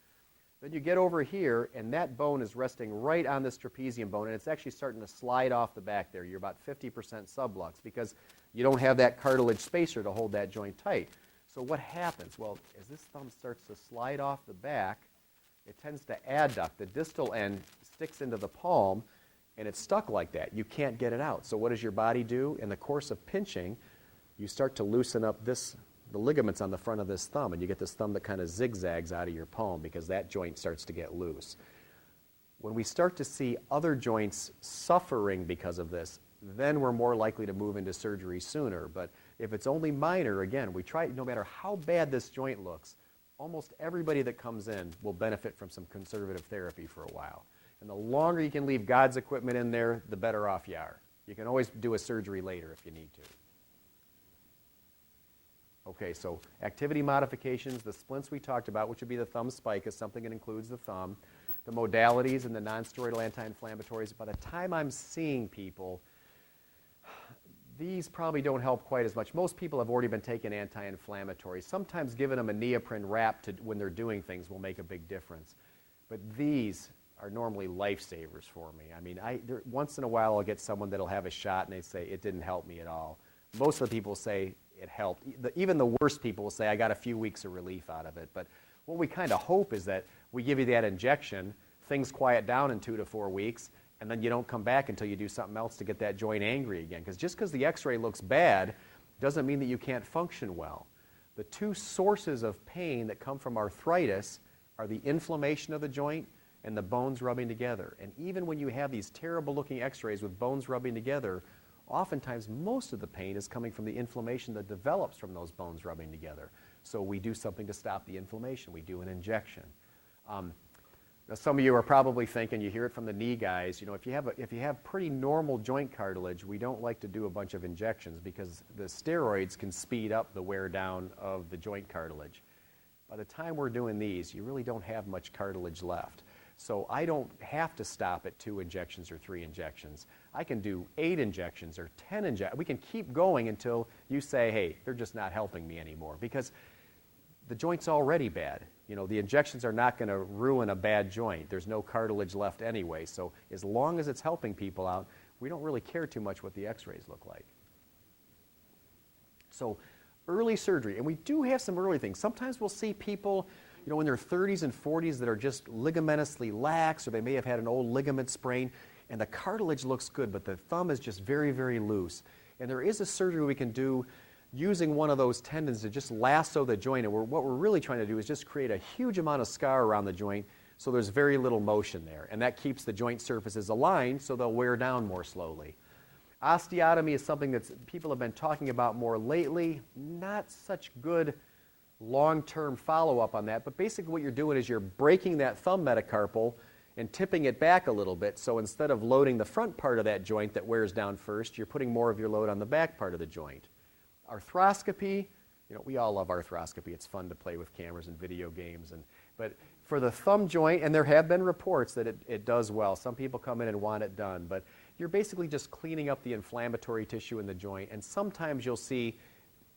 Speaker 1: Then you get over here, and that bone is resting right on this trapezium bone, and it's actually starting to slide off the back there. You're about 50% sublux because you don't have that cartilage spacer to hold that joint tight. So what happens? Well, as this thumb starts to slide off the back, it tends to adduct. The distal end sticks into the palm, and it's stuck like that. You can't get it out. So what does your body do? In the course of pinching, you start to loosen up the ligaments on the front of this thumb, and you get this thumb that kind of zigzags out of your palm because that joint starts to get loose. When we start to see other joints suffering because of this, then we're more likely to move into surgery sooner. But If it's only minor, again, we try, no matter how bad this joint looks, almost everybody that comes in will benefit from some conservative therapy for a while. And the longer you can leave God's equipment in there, the better off you are. You can always do a surgery later if you need to. Okay, so activity modifications, the splints we talked about, which would be the thumb spike, is something that includes the thumb. The modalities and the non-steroidal anti-inflammatories, by the time I'm seeing people, these probably don't help quite as much. Most people have already been taking anti-inflammatories. Sometimes giving them a neoprene wrap when they're doing things will make a big difference. But these are normally lifesavers for me. I mean, once in a while I'll get someone that'll have a shot and they say, it didn't help me at all. Most of the people say it helped. Even the worst people will say, I got a few weeks of relief out of it. But what we kind of hope is that we give you that injection, things quiet down in 2 to 4 weeks, and then you don't come back until you do something else to get that joint angry again. Because just because the X-ray looks bad doesn't mean that you can't function well. The two sources of pain that come from arthritis are the inflammation of the joint and the bones rubbing together. And even when you have these terrible looking X-rays with bones rubbing together, oftentimes most of the pain is coming from the inflammation that develops from those bones rubbing together. So we do something to stop the inflammation. We do an injection. Now some of you are probably thinking, you hear it from the knee guys, you know, if you have pretty normal joint cartilage, we don't like to do a bunch of injections because the steroids can speed up the wear down of the joint cartilage. By the time we're doing these, you really don't have much cartilage left. So I don't have to stop at 2 injections or 3 injections. I can do 8 injections or 10 injections. We can keep going until you say, hey, they're just not helping me anymore, because the joint's already bad. You know, the injections are not going to ruin a bad joint. There's no cartilage left anyway. So as long as it's helping people out, we don't really care too much what the X-rays look like. So early surgery, and we do have some early things. Sometimes we'll see people, you know, in their 30s and 40s that are just ligamentously lax, or they may have had an old ligament sprain, and the cartilage looks good, but the thumb is just very, very loose. And there is a surgery we can do using one of those tendons to just lasso the joint. And what we're really trying to do is just create a huge amount of scar around the joint so there's very little motion there. And that keeps the joint surfaces aligned so they'll wear down more slowly. Osteotomy is something that people have been talking about more lately. Not such good long-term follow-up on that, but basically what you're doing is you're breaking that thumb metacarpal and tipping it back a little bit. So instead of loading the front part of that joint that wears down first, you're putting more of your load on the back part of the joint. Arthroscopy, you know, we all love arthroscopy. It's fun to play with cameras and video games. But for the thumb joint, and there have been reports that it does well. Some people come in and want it done. But you're basically just cleaning up the inflammatory tissue in the joint. And sometimes you'll see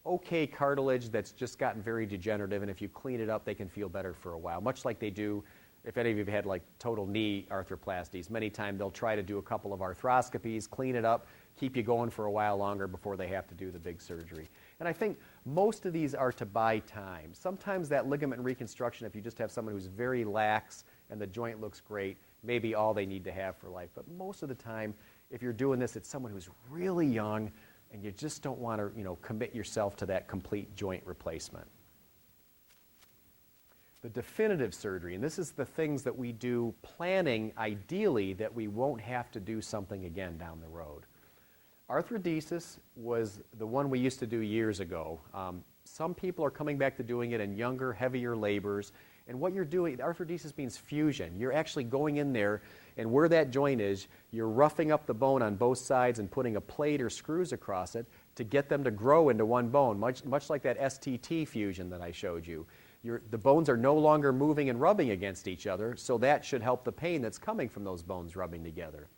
Speaker 1: okay cartilage that's just gotten very degenerative. And if you clean it up, they can feel better for a while, much like they do. If any of you have had like total knee arthroplasties, many times they'll try to do a couple of arthroscopies, clean it up, keep you going for a while longer before they have to do the big surgery. And I think most of these are to buy time. Sometimes that ligament reconstruction, if you just have someone who's very lax and the joint looks great, may be all they need to have for life. But most of the time, if you're doing this, it's someone who's really young and you just don't want to, you know, commit yourself to that complete joint replacement. The definitive surgery, and this is the things that we do planning ideally that we won't have to do something again down the road. Arthrodesis was the one we used to do years ago. Some people are coming back to doing it in younger, heavier labors. And what you're doing, arthrodesis means fusion. You're actually going in there, and where that joint is, you're roughing up the bone on both sides and putting a plate or screws across it to get them to grow into one bone, much like that STT fusion that I showed you. The bones are no longer moving and rubbing against each other, so that should help the pain that's coming from those bones rubbing together.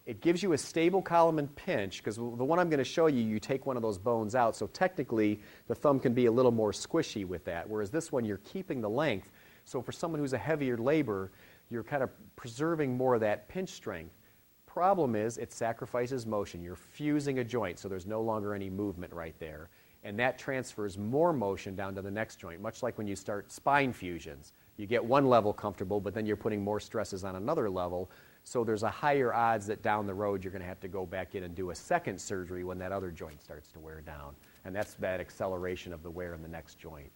Speaker 1: It gives you a stable column and pinch, because the one I'm going to show you, you take one of those bones out, so technically the thumb can be a little more squishy with that, whereas this one you're keeping the length. So for someone who's a heavier labor, you're kind of preserving more of that pinch strength. Problem is, it sacrifices motion. You're fusing a joint, so there's no longer any movement right there. And that transfers more motion down to the next joint, much like when you start spine fusions. You get one level comfortable, but then you're putting more stresses on another level, so there's a higher odds that down the road you're going to have to go back in and do a second surgery when that other joint starts to wear down. And that's that acceleration of the wear in the next joint.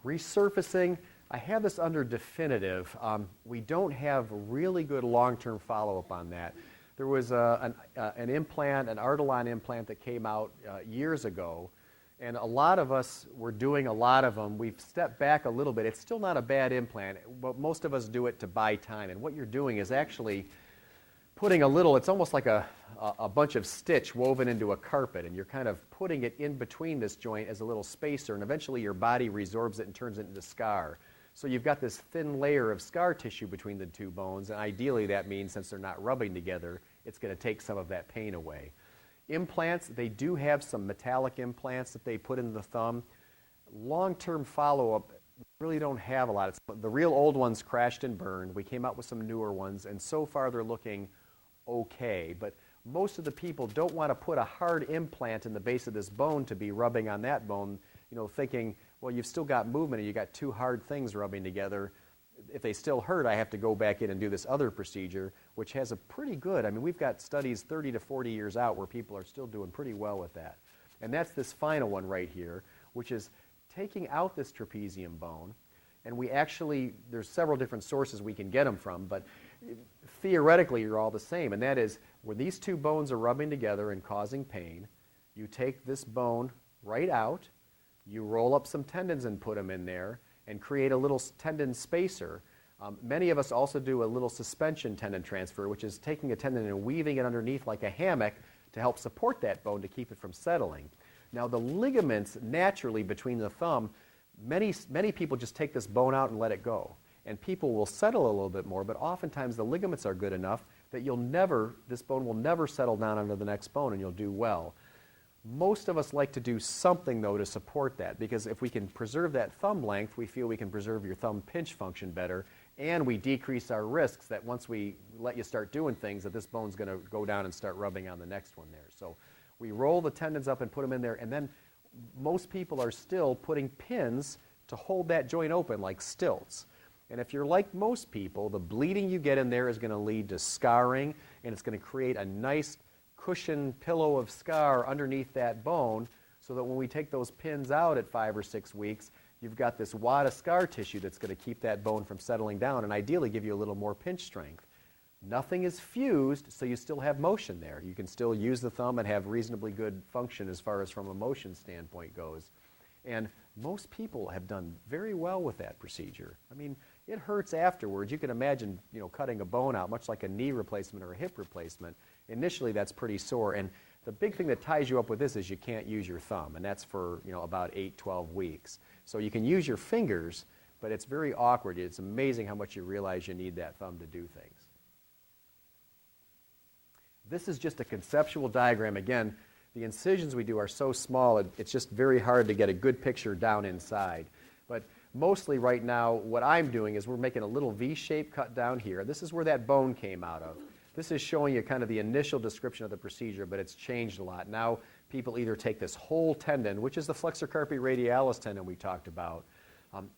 Speaker 1: Resurfacing, I have this under definitive. We don't have really good long-term follow-up on that. There was an implant, an Artelon implant that came out years ago, and a lot of us were doing a lot of them. We've stepped back a little bit. It's still not a bad implant, but most of us do it to buy time. And what you're doing is actually putting a little, it's almost like a bunch of stitch woven into a carpet, and you're kind of putting it in between this joint as a little spacer, and eventually your body resorbs it and turns it into scar. So you've got this thin layer of scar tissue between the two bones, and ideally that means since they're not rubbing together, it's going to take some of that pain away. Implants, they do have some metallic implants that they put into the thumb. Long-term follow-up, really don't have a lot. The real old ones crashed and burned. We came out with some newer ones, and so far they're looking okay. But most of the people don't want to put a hard implant in the base of this bone to be rubbing on that bone, you know, thinking, well, you've still got movement and you've got two hard things rubbing together. If they still hurt, I have to go back in and do this other procedure, which has a pretty good, I mean, we've got studies 30 to 40 years out where people are still doing pretty well with that. And that's this final one right here, which is taking out this trapezium bone. And we actually, there's several different sources we can get them from, but theoretically you're all the same. And that is, where these two bones are rubbing together and causing pain, you take this bone right out, you roll up some tendons and put them in there, and create a little tendon spacer. Many of us also do a little suspension tendon transfer, which is taking a tendon and weaving it underneath like a hammock to help support that bone to keep it from settling. Now the ligaments naturally between the thumb, many people just take this bone out and let it go. And people will settle a little bit more, but oftentimes the ligaments are good enough that this bone will never settle down under the next bone and you'll do well. Most of us like to do something, though, to support that, because if we can preserve that thumb length, we feel we can preserve your thumb pinch function better, and we decrease our risks that once we let you start doing things, that this bone's going to go down and start rubbing on the next one there. So we roll the tendons up and put them in there, and then most people are still putting pins to hold that joint open like stilts. And if you're like most people, the bleeding you get in there is going to lead to scarring, and it's going to create a nice cushion pillow of scar underneath that bone, so that when we take those pins out at 5 or 6 weeks, you've got this wad of scar tissue that's going to keep that bone from settling down and ideally give you a little more pinch strength. Nothing is fused, so you still have motion there. You can still use the thumb and have reasonably good function as far as from a motion standpoint goes. And most people have done very well with that procedure. I mean, it hurts afterwards. You can imagine, you know, cutting a bone out, much like a knee replacement or a hip replacement. Initially, that's pretty sore. And the big thing that ties you up with this is you can't use your thumb, and that's for, you know, about 8, 12 weeks. So you can use your fingers, but it's very awkward. It's amazing how much you realize you need that thumb to do things. This is just a conceptual diagram. Again, the incisions we do are so small, it's just very hard to get a good picture down inside. But mostly right now, what I'm doing is we're making a little V-shaped cut down here. This is where that bone came out of. This is showing you kind of the initial description of the procedure, but it's changed a lot. Now people either take this whole tendon, which is the flexor carpi radialis tendon we talked about.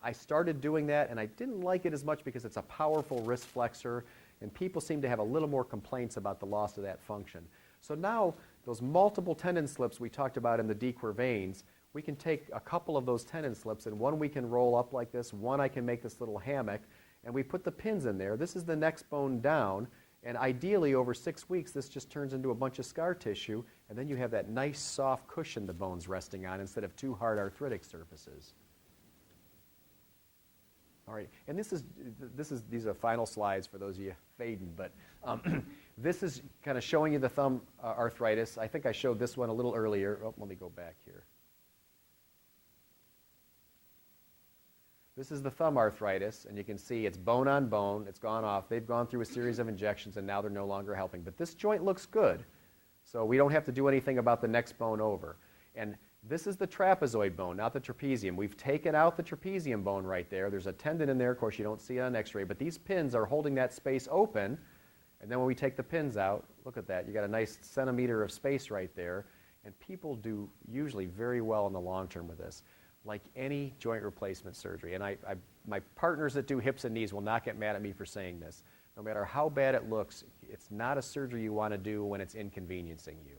Speaker 1: I started doing that, and I didn't like it as much because it's a powerful wrist flexor, and people seem to have a little more complaints about the loss of that function. So now those multiple tendon slips we talked about in the dequer veins, we can take a couple of those tendon slips, and one we can roll up like this, one I can make this little hammock, and we put the pins in there. This is the next bone down. And ideally, over 6 weeks, this just turns into a bunch of scar tissue, and then you have that nice, soft cushion the bone's resting on instead of two hard arthritic surfaces. All right, and these are final slides for those of you fading, but this is kind of showing you the thumb arthritis. I think I showed this one a little earlier. Oh, let me go back here. This is the thumb arthritis, and you can see it's bone on bone. It's gone off. They've gone through a series of injections, and now they're no longer helping. But this joint looks good, so we don't have to do anything about the next bone over. And this is the trapezoid bone, not the trapezium. We've taken out the trapezium bone right there. There's a tendon in there. Of course, you don't see it on X-ray, but these pins are holding that space open. And then when we take the pins out, look at that. You got a nice centimeter of space right there. And people do usually very well in the long term with this, like any joint replacement surgery. And my partners that do hips and knees will not get mad at me for saying this. No matter how bad it looks, it's not a surgery you want to do when it's inconveniencing you.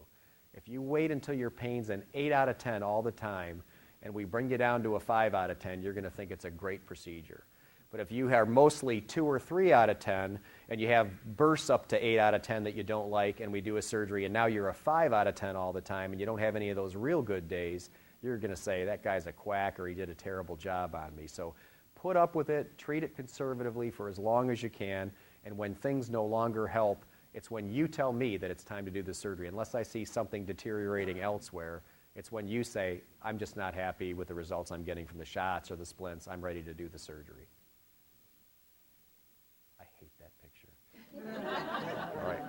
Speaker 1: If you wait until your pain's an 8 out of 10 all the time, and we bring you down to a 5 out of 10, you're going to think it's a great procedure. But if you are mostly 2 or 3 out of 10, and you have bursts up to 8 out of 10 that you don't like, and we do a surgery, and now you're a 5 out of 10 all the time, and you don't have any of those real good days, you're going to say, that guy's a quack, or he did a terrible job on me. So put up with it, treat it conservatively for as long as you can, and when things no longer help, it's when you tell me that it's time to do the surgery. Unless I see something deteriorating elsewhere, it's when you say, I'm just not happy with the results I'm getting from the shots or the splints, I'm ready to do the surgery. I hate that picture. All right.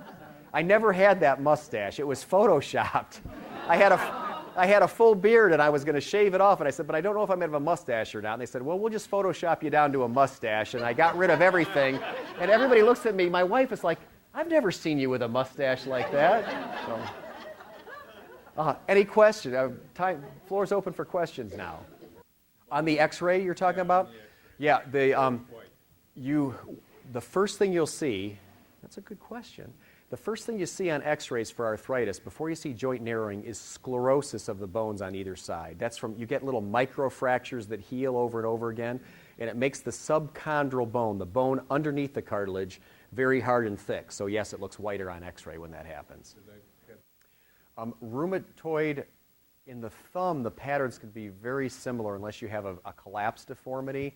Speaker 1: I never had that mustache. It was photoshopped. I had a full beard, and I was going to shave it off, and I said, but I don't know if I'm going to have a mustache or not. And they said, well, we'll just Photoshop you down to a mustache, and I got rid of everything. And everybody looks at me. My wife is like, I've never seen you with a mustache like that. So, any question? Floor's open for questions now. On the X-ray you're talking about? Yeah, the first thing you'll see, that's a good question. The first thing you see on X-rays for arthritis, before you see joint narrowing, is sclerosis of the bones on either side. That's you get little microfractures that heal over and over again, and it makes the subchondral bone, the bone underneath the cartilage, very hard and thick. So yes, it looks whiter on X-ray when that happens. Rheumatoid in the thumb, the patterns can be very similar unless you have a collapse deformity.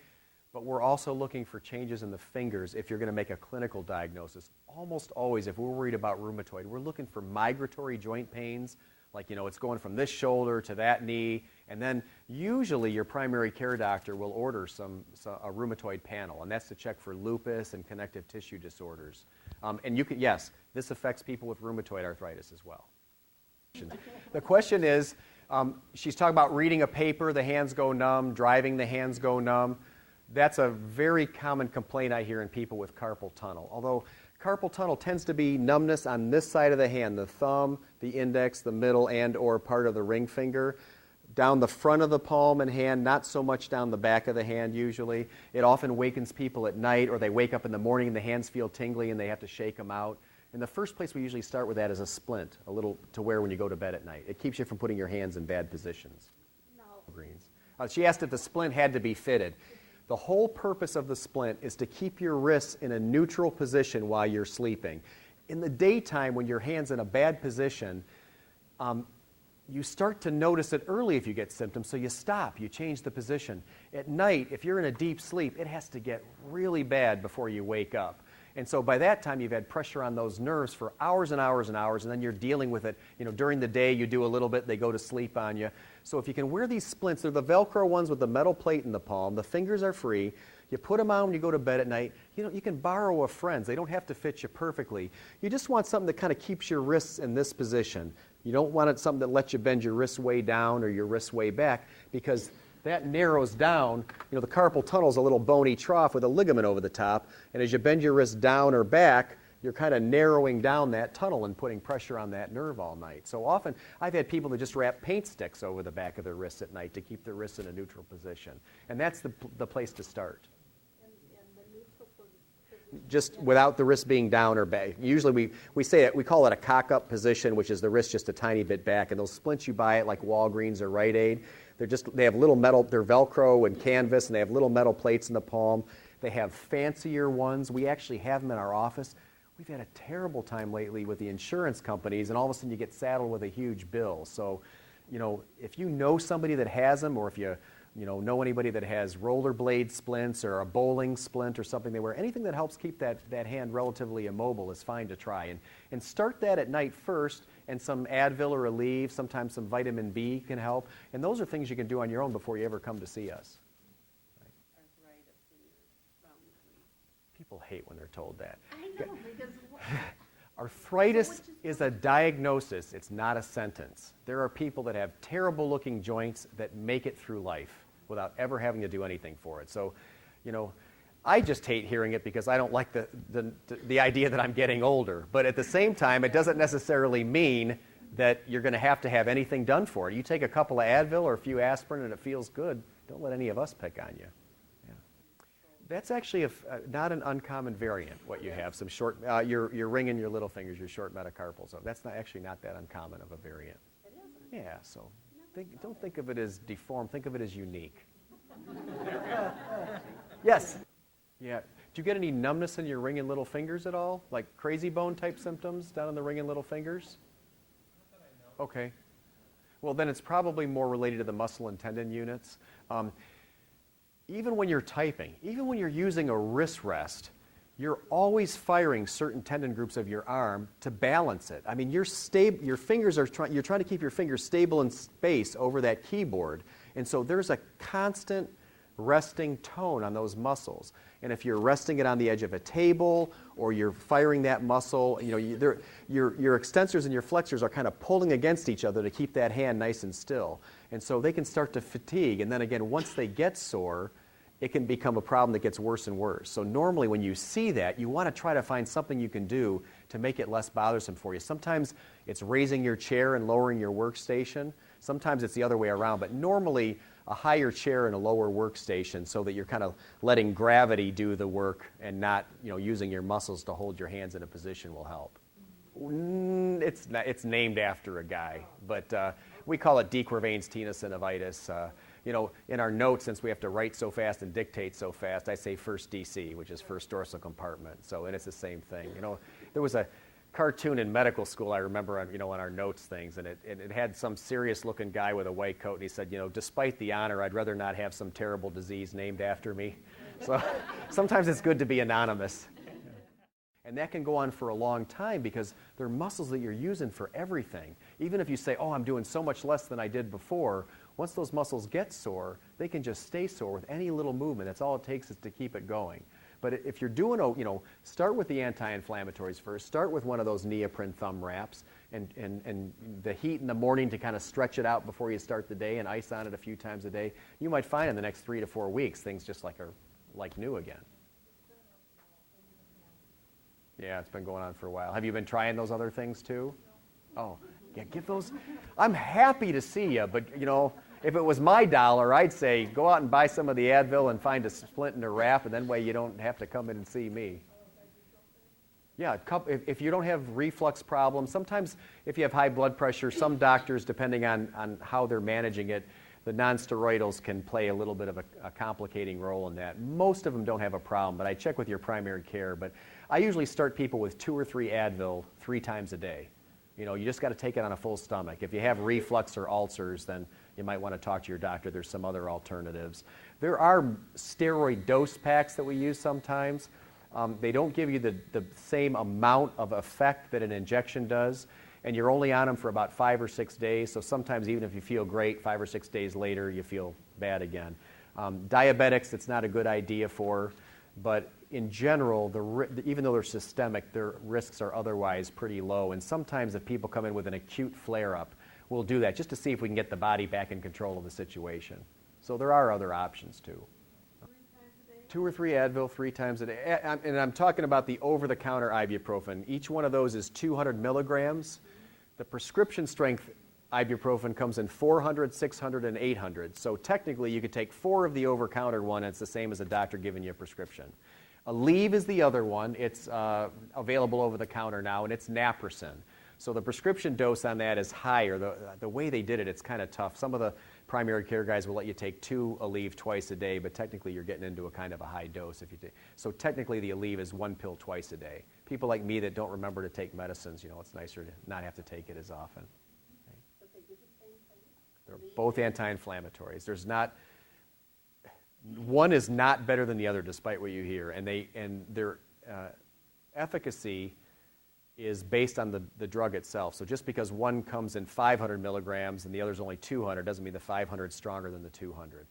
Speaker 1: But we're also looking for changes in the fingers if you're going to make a clinical diagnosis. Almost always, if we're worried about rheumatoid, we're looking for migratory joint pains, like, it's going from this shoulder to that knee, and then usually your primary care doctor will order a rheumatoid panel, and that's to check for lupus and connective tissue disorders. And yes, this affects people with rheumatoid arthritis as well. The question is, she's talking about reading a paper, the hands go numb, driving, the hands go numb. That's a very common complaint I hear in people with carpal tunnel. Although carpal tunnel tends to be numbness on this side of the hand, the thumb, the index, the middle, and or part of the ring finger. Down the front of the palm and hand, not so much down the back of the hand usually. It often wakens people at night, or they wake up in the morning and the hands feel tingly and they have to shake them out. And the first place we usually start with that is a splint, a little to wear when you go to bed at night. It keeps you from putting your hands in bad positions. No. Greens. She asked if the splint had to be fitted. The whole purpose of the splint is to keep your wrists in a neutral position while you're sleeping. In the daytime, when your hand's in a bad position, you start to notice it early if you get symptoms, so you stop, you change the position. At night, if you're in a deep sleep, it has to get really bad before you wake up. And so by that time, you've had pressure on those nerves for hours and hours and hours, and then you're dealing with it. During the day, you do a little bit, they go to sleep on you. So if you can wear these splints, they're the Velcro ones with the metal plate in the palm. The fingers are free. You put them on when you go to bed at night. You can borrow a friend's. They don't have to fit you perfectly. You just want something that kind of keeps your wrists in this position. You don't want something that lets you bend your wrists way down or your wrists way back, because that narrows down. The carpal tunnel is a little bony trough with a ligament over the top, and as you bend your wrist down or back, you're kind of narrowing down that tunnel and putting pressure on that nerve all night. So often, I've had people that just wrap paint sticks over the back of their wrists at night to keep their wrists in a neutral position. And that's the place to start. And the neutral position? Just without the wrist being down or back. Usually we say it, we call it a cock-up position, which is the wrist just a tiny bit back. And those splints you buy at like Walgreens or Rite Aid, they have little metal, they're Velcro and canvas, and they have little metal plates in the palm. They have fancier ones. We actually have them in our office. We've had a terrible time lately with the insurance companies, and all of a sudden you get saddled with a huge bill. So, if you know somebody that has them, or if you know anybody that has rollerblade splints or a bowling splint or something they wear, anything that helps keep that hand relatively immobile is fine to try. And start that at night first, and some Advil or Aleve, sometimes some vitamin B can help. And those are things you can do on your own before you ever come to see us. People hate when they're told that.
Speaker 2: I know, because
Speaker 1: arthritis is a diagnosis. It's not a sentence. There are people that have terrible looking joints that make it through life without ever having to do anything for it. So, I just hate hearing it because I don't like the idea that I'm getting older. But at the same time, it doesn't necessarily mean that you're going to have anything done for it. You take a couple of Advil or a few aspirin and it feels good, don't let any of us pick on you. That's actually not an uncommon variant, what you have. Some short, your ring and your little fingers, your short metacarpals. So that's actually not that uncommon of a variant.
Speaker 2: It isn't.
Speaker 1: Yeah, so don't think of it as deformed. Think of it as unique. Yes? Yeah. Do you get any numbness in your ring and little fingers at all? Like crazy bone type symptoms down in the ring and little fingers?
Speaker 2: Not that I know.
Speaker 1: Okay. Well, then it's probably more related to the muscle and tendon units. Even when you're typing, even when you're using a wrist rest, you're always firing certain tendon groups of your arm to balance it. I mean, your fingers are you're trying to keep your fingers stable in space over that keyboard, and so there's a constant resting tone on those muscles. And if you're resting it on the edge of a table or you're firing that muscle, you know, your extensors and your flexors are kind of pulling against each other to keep that hand nice and still. And so they can start to fatigue. And then again, once they get sore, it can become a problem that gets worse and worse. So normally when you see that, you want to try to find something you can do to make it less bothersome for you. Sometimes it's raising your chair and lowering your workstation. Sometimes it's the other way around. But normally a higher chair and a lower workstation so that you're kind of letting gravity do the work and not, you know, using your muscles to hold your hands in a position will help. It's named after a guy, but we call it De Quervain's tenosynovitis. You know, in our notes, since we have to write so fast and dictate so fast, I say first DC, which is first dorsal compartment. So, and it's the same thing. You know, there was a cartoon in medical school I remember on, you know, on our notes things, and it had some serious-looking guy with a white coat, and he said, you know, despite the honor, I'd rather not have some terrible disease named after me. So sometimes it's good to be anonymous. And that can go on for a long time because they're muscles that you're using for everything. Even if you say, oh, I'm doing so much less than I did before, once those muscles get sore, they can just stay sore with any little movement. That's all it takes is to keep it going. But if you're doing, you know, start with the anti-inflammatories first. Start with one of those neoprene thumb wraps and the heat in the morning to kind of stretch it out before you start the day and ice on it a few times a day. You might find in the next 3 to 4 weeks things just are like new again. Yeah, it's been going on for a while. Have you been trying those other things too? Oh, yeah, give those. I'm happy to see you, but you know, if it was my dollar, I'd say go out and buy some of the Advil and find a splint and a wrap, and then way you don't have to come in and see me. Yeah, if you don't have reflux problems, sometimes if you have high blood pressure, some doctors, depending on how they're managing it, the nonsteroidals can play a little bit of a complicating role in that. Most of them don't have a problem, but I check with your primary care. But I usually start people with 2 or 3 Advil 3 times a day. You know, you just got to take it on a full stomach. If you have reflux or ulcers, then you might want to talk to your doctor. There's some other alternatives. There are steroid dose packs that we use sometimes. They don't give you the same amount of effect that an injection does, and you're only on them for about 5 or 6 days, so sometimes even if you feel great, 5 or 6 days later, you feel bad again. Diabetics, it's not a good idea for, but in general, even though they're systemic, their risks are otherwise pretty low, and sometimes if people come in with an acute flare-up, we'll do that just to see if we can get the body back in control of the situation. So there are other options too. 2 or 3 Advil 3 times a day. And I'm talking about the over-the-counter ibuprofen. Each one of those is 200 milligrams. The prescription strength ibuprofen comes in 400, 600, and 800. So technically you could take 4 of the over-counter one, and it's the same as a doctor giving you a prescription. Aleve is the other one. It's available over the counter now, and it's naproxen. So the prescription dose on that is higher. The way they did it, it's kind of tough. Some of the primary care guys will let you take 2 Aleve twice a day, but technically you're getting into a kind of a high dose if you take. So technically the Aleve is 1 pill twice a day. People like me that don't remember to take medicines, you know, it's nicer to not have to take it as often. Okay. They're both anti-inflammatories. There's not, one is not better than the other despite what you hear, and their efficacy is based on the drug itself. So just because one comes in 500 milligrams and the other's only 200 doesn't mean the 500 is stronger than the 200.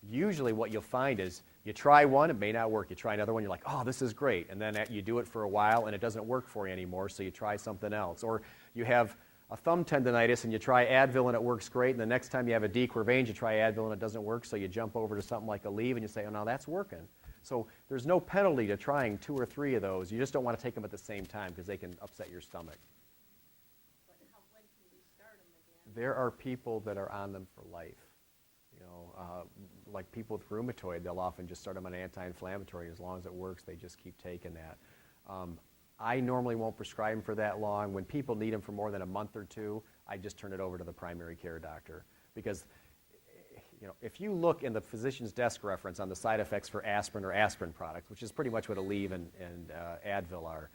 Speaker 1: Usually what you'll find is you try one, it may not work. You try another one, you're like, oh, this is great. And then you do it for a while and it doesn't work for you anymore, so you try something else. Or you have a thumb tendinitis and you try Advil and it works great, and the next time you have a De Quervain, you try Advil and it doesn't work, so you jump over to something like Aleve and you say, oh, now that's working. So there's no penalty to trying 2 or 3 of those. You just don't want to take them at the same time because they can upset your stomach.
Speaker 3: But when can we start them again?
Speaker 1: There are people that are on them for life. You know, like people with rheumatoid, they'll often just start them on anti-inflammatory. As long as it works, they just keep taking that. I normally won't prescribe them for that long. When people need them for more than a month or 2, I just turn it over to the primary care doctor because if you look in the physician's desk reference on the side effects for aspirin or aspirin products, which is pretty much what Aleve and Advil are,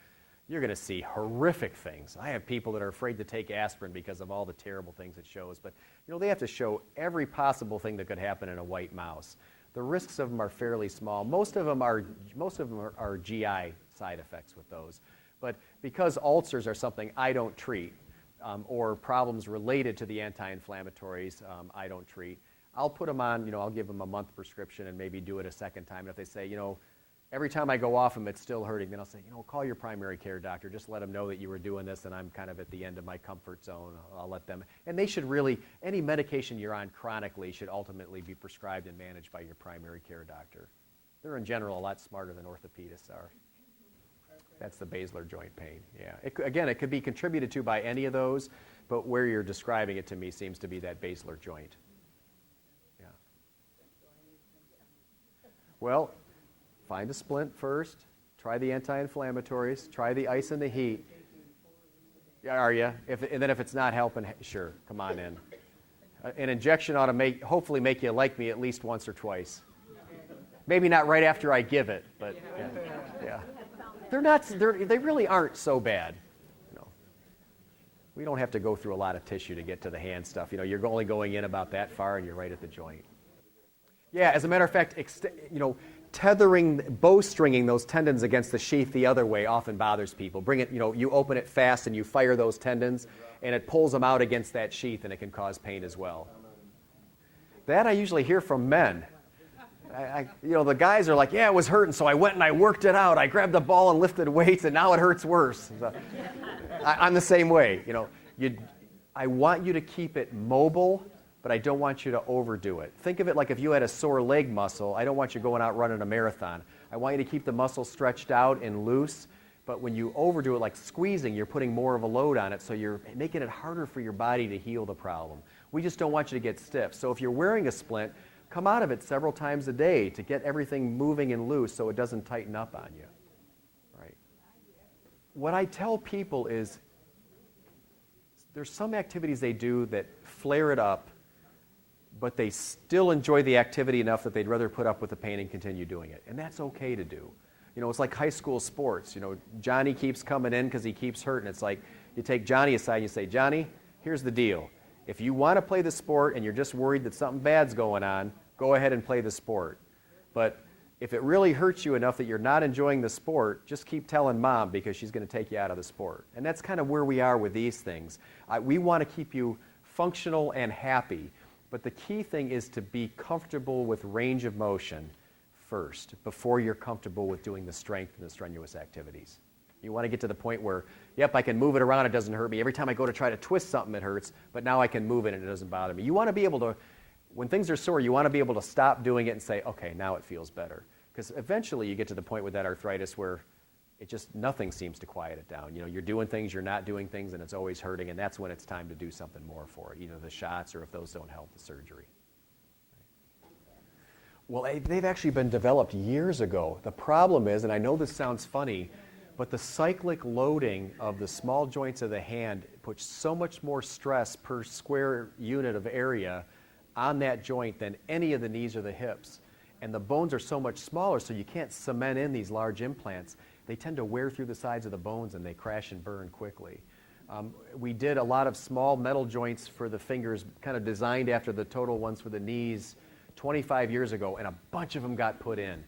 Speaker 1: you're going to see horrific things. I have people that are afraid to take aspirin because of all the terrible things it shows, but they have to show every possible thing that could happen in a white mouse. The risks of them are fairly small. Most of them are GI side effects with those, but because ulcers are something I don't treat, or problems related to the anti-inflammatories I don't treat, I'll put them on, I'll give them a month prescription and maybe do it a second time. And if they say, every time I go off them, it's still hurting, then I'll say, call your primary care doctor. Just let them know that you were doing this and I'm kind of at the end of my comfort zone. I'll let them. And they should really, any medication you're on chronically should ultimately be prescribed and managed by your primary care doctor. They're in general a lot smarter than orthopedists are. That's the basilar joint pain, yeah. Again, it could be contributed to by any of those, but where you're describing it to me seems to be that basilar joint. Well, find a splint first, try the anti-inflammatories, try the ice and the heat. Are you? And then if it's not helping, sure, come on in. An injection ought to hopefully make you like me at least once or twice. Maybe not right after I give it, but yeah. They really aren't so bad. We don't have to go through a lot of tissue to get to the hand stuff. You're only going in about that far and you're right at the joint. Yeah, as a matter of fact, bowstringing those tendons against the sheath the other way often bothers people. You open it fast and you fire those tendons, and it pulls them out against that sheath, and it can cause pain as well. That I usually hear from men. The guys are like, yeah, it was hurting, so I went and I worked it out. I grabbed the ball and lifted weights, and now it hurts worse. So, I'm the same way. I want you to keep it mobile, but I don't want you to overdo it. Think of it like if you had a sore leg muscle. I don't want you going out running a marathon. I want you to keep the muscle stretched out and loose, but when you overdo it, like squeezing, you're putting more of a load on it, so you're making it harder for your body to heal the problem. We just don't want you to get stiff. So if you're wearing a splint, come out of it several times a day to get everything moving and loose so it doesn't tighten up on you. Right? What I tell people is there's some activities they do that flare it up, but they still enjoy the activity enough that they'd rather put up with the pain and continue doing it. And that's okay to do. It's like high school sports. Johnny keeps coming in because he keeps hurting. It's like you take Johnny aside and you say, Johnny, here's the deal. If you want to play the sport and you're just worried that something bad's going on, go ahead and play the sport. But if it really hurts you enough that you're not enjoying the sport, just keep telling Mom because she's going to take you out of the sport. And that's kind of where we are with these things. We want to keep you functional and happy. But the key thing is to be comfortable with range of motion first before you're comfortable with doing the strength and the strenuous activities. You want to get to the point where, yep, I can move it around, it doesn't hurt me. Every time I go to try to twist something, it hurts, but now I can move it and it doesn't bother me. You want to be able to, when things are sore, you want to be able to stop doing it and say, okay, now it feels better. Because eventually you get to the point with that arthritis where nothing seems to quiet it down. You're doing things, you're not doing things, and it's always hurting, and that's when it's time to do something more for it, either the shots or if those don't help, the surgery. Well, they've actually been developed years ago. The problem is, and I know this sounds funny, but the cyclic loading of the small joints of the hand puts so much more stress per square unit of area on that joint than any of the knees or the hips. And the bones are so much smaller, so you can't cement in these large implants. They tend to wear through the sides of the bones and they crash and burn quickly. We did a lot of small metal joints for the fingers, kind of designed after the total ones for the knees 25 years ago, and a bunch of them got put in.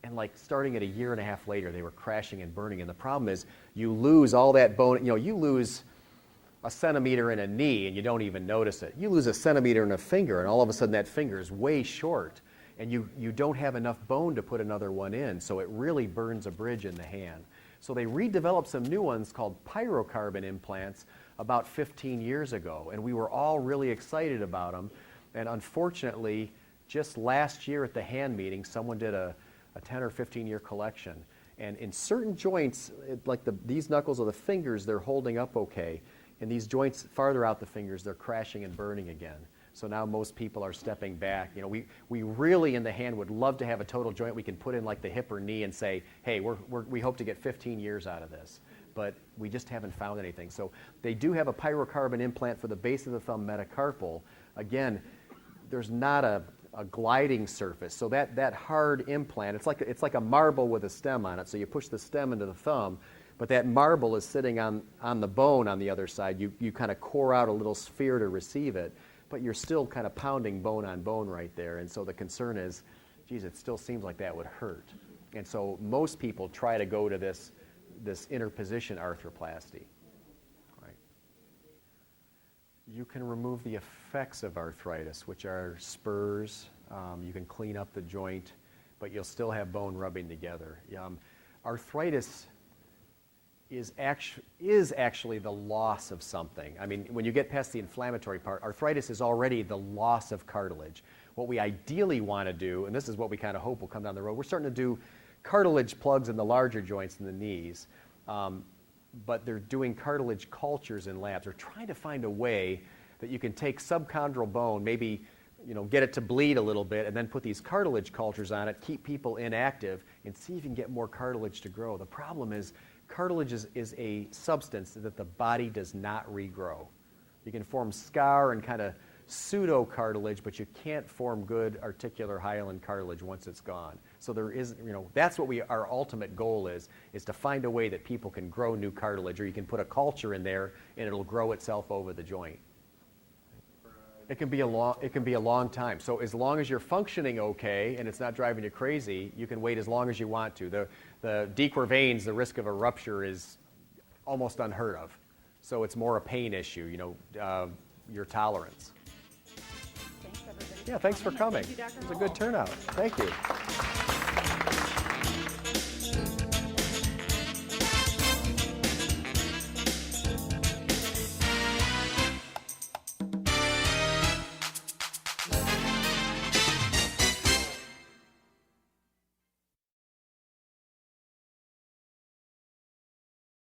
Speaker 1: And starting at a year and a half later, they were crashing and burning. And the problem is you lose all that bone. You lose a centimeter in a knee and you don't even notice it. You lose a centimeter in a finger and all of a sudden that finger is way short. And you don't have enough bone to put another one in, so it really burns a bridge in the hand. So they redeveloped some new ones called pyrocarbon implants about 15 years ago, and we were all really excited about them. And unfortunately, just last year at the hand meeting, someone did a 10 or 15-year collection. And in certain joints, these knuckles of the fingers, they're holding up okay. In these joints farther out the fingers, they're crashing and burning again. So now most people are stepping back. We really in the hand would love to have a total joint we can put in the hip or knee and say, hey, we hope to get 15 years out of this. But we just haven't found anything. So they do have a pyrocarbon implant for the base of the thumb metacarpal. Again, there's not a a gliding surface. So that hard implant, it's like a marble with a stem on it. So you push the stem into the thumb, but that marble is sitting on the bone on the other side. You kind of core out a little sphere to receive it, but you're still kind of pounding bone on bone right there. And so the concern is, geez, it still seems like that would hurt. And so most people try to go to this interposition arthroplasty. Right. You can remove the effects of arthritis, which are spurs. You can clean up the joint, but you'll still have bone rubbing together. Arthritis is actually the loss of something. I mean, when you get past the inflammatory part, arthritis is already the loss of cartilage. What we ideally want to do, and this is what we kind of hope will come down the road, we're starting to do cartilage plugs in the larger joints in the knees, but they're doing cartilage cultures in labs. They're trying to find a way that you can take subchondral bone, maybe get it to bleed a little bit, and then put these cartilage cultures on it, keep people inactive, and see if you can get more cartilage to grow. The problem is cartilage is a substance that the body does not regrow. You can form scar and kind of pseudo-cartilage, but you can't form good articular hyaline cartilage once it's gone. So there is, that's what our ultimate goal is to find a way that people can grow new cartilage, or you can put a culture in there and it'll grow itself over the joint. It can be a long time. So as long as you're functioning okay and it's not driving you crazy, you can wait as long as you want to. The dequer veins, the risk of a rupture is almost unheard of. So it's more a pain issue, your tolerance.
Speaker 3: Thanks, everybody.
Speaker 1: Yeah, thanks for coming.
Speaker 3: Thank you, Dr.
Speaker 1: It was a
Speaker 3: Hall.
Speaker 1: good turnout. Thank you.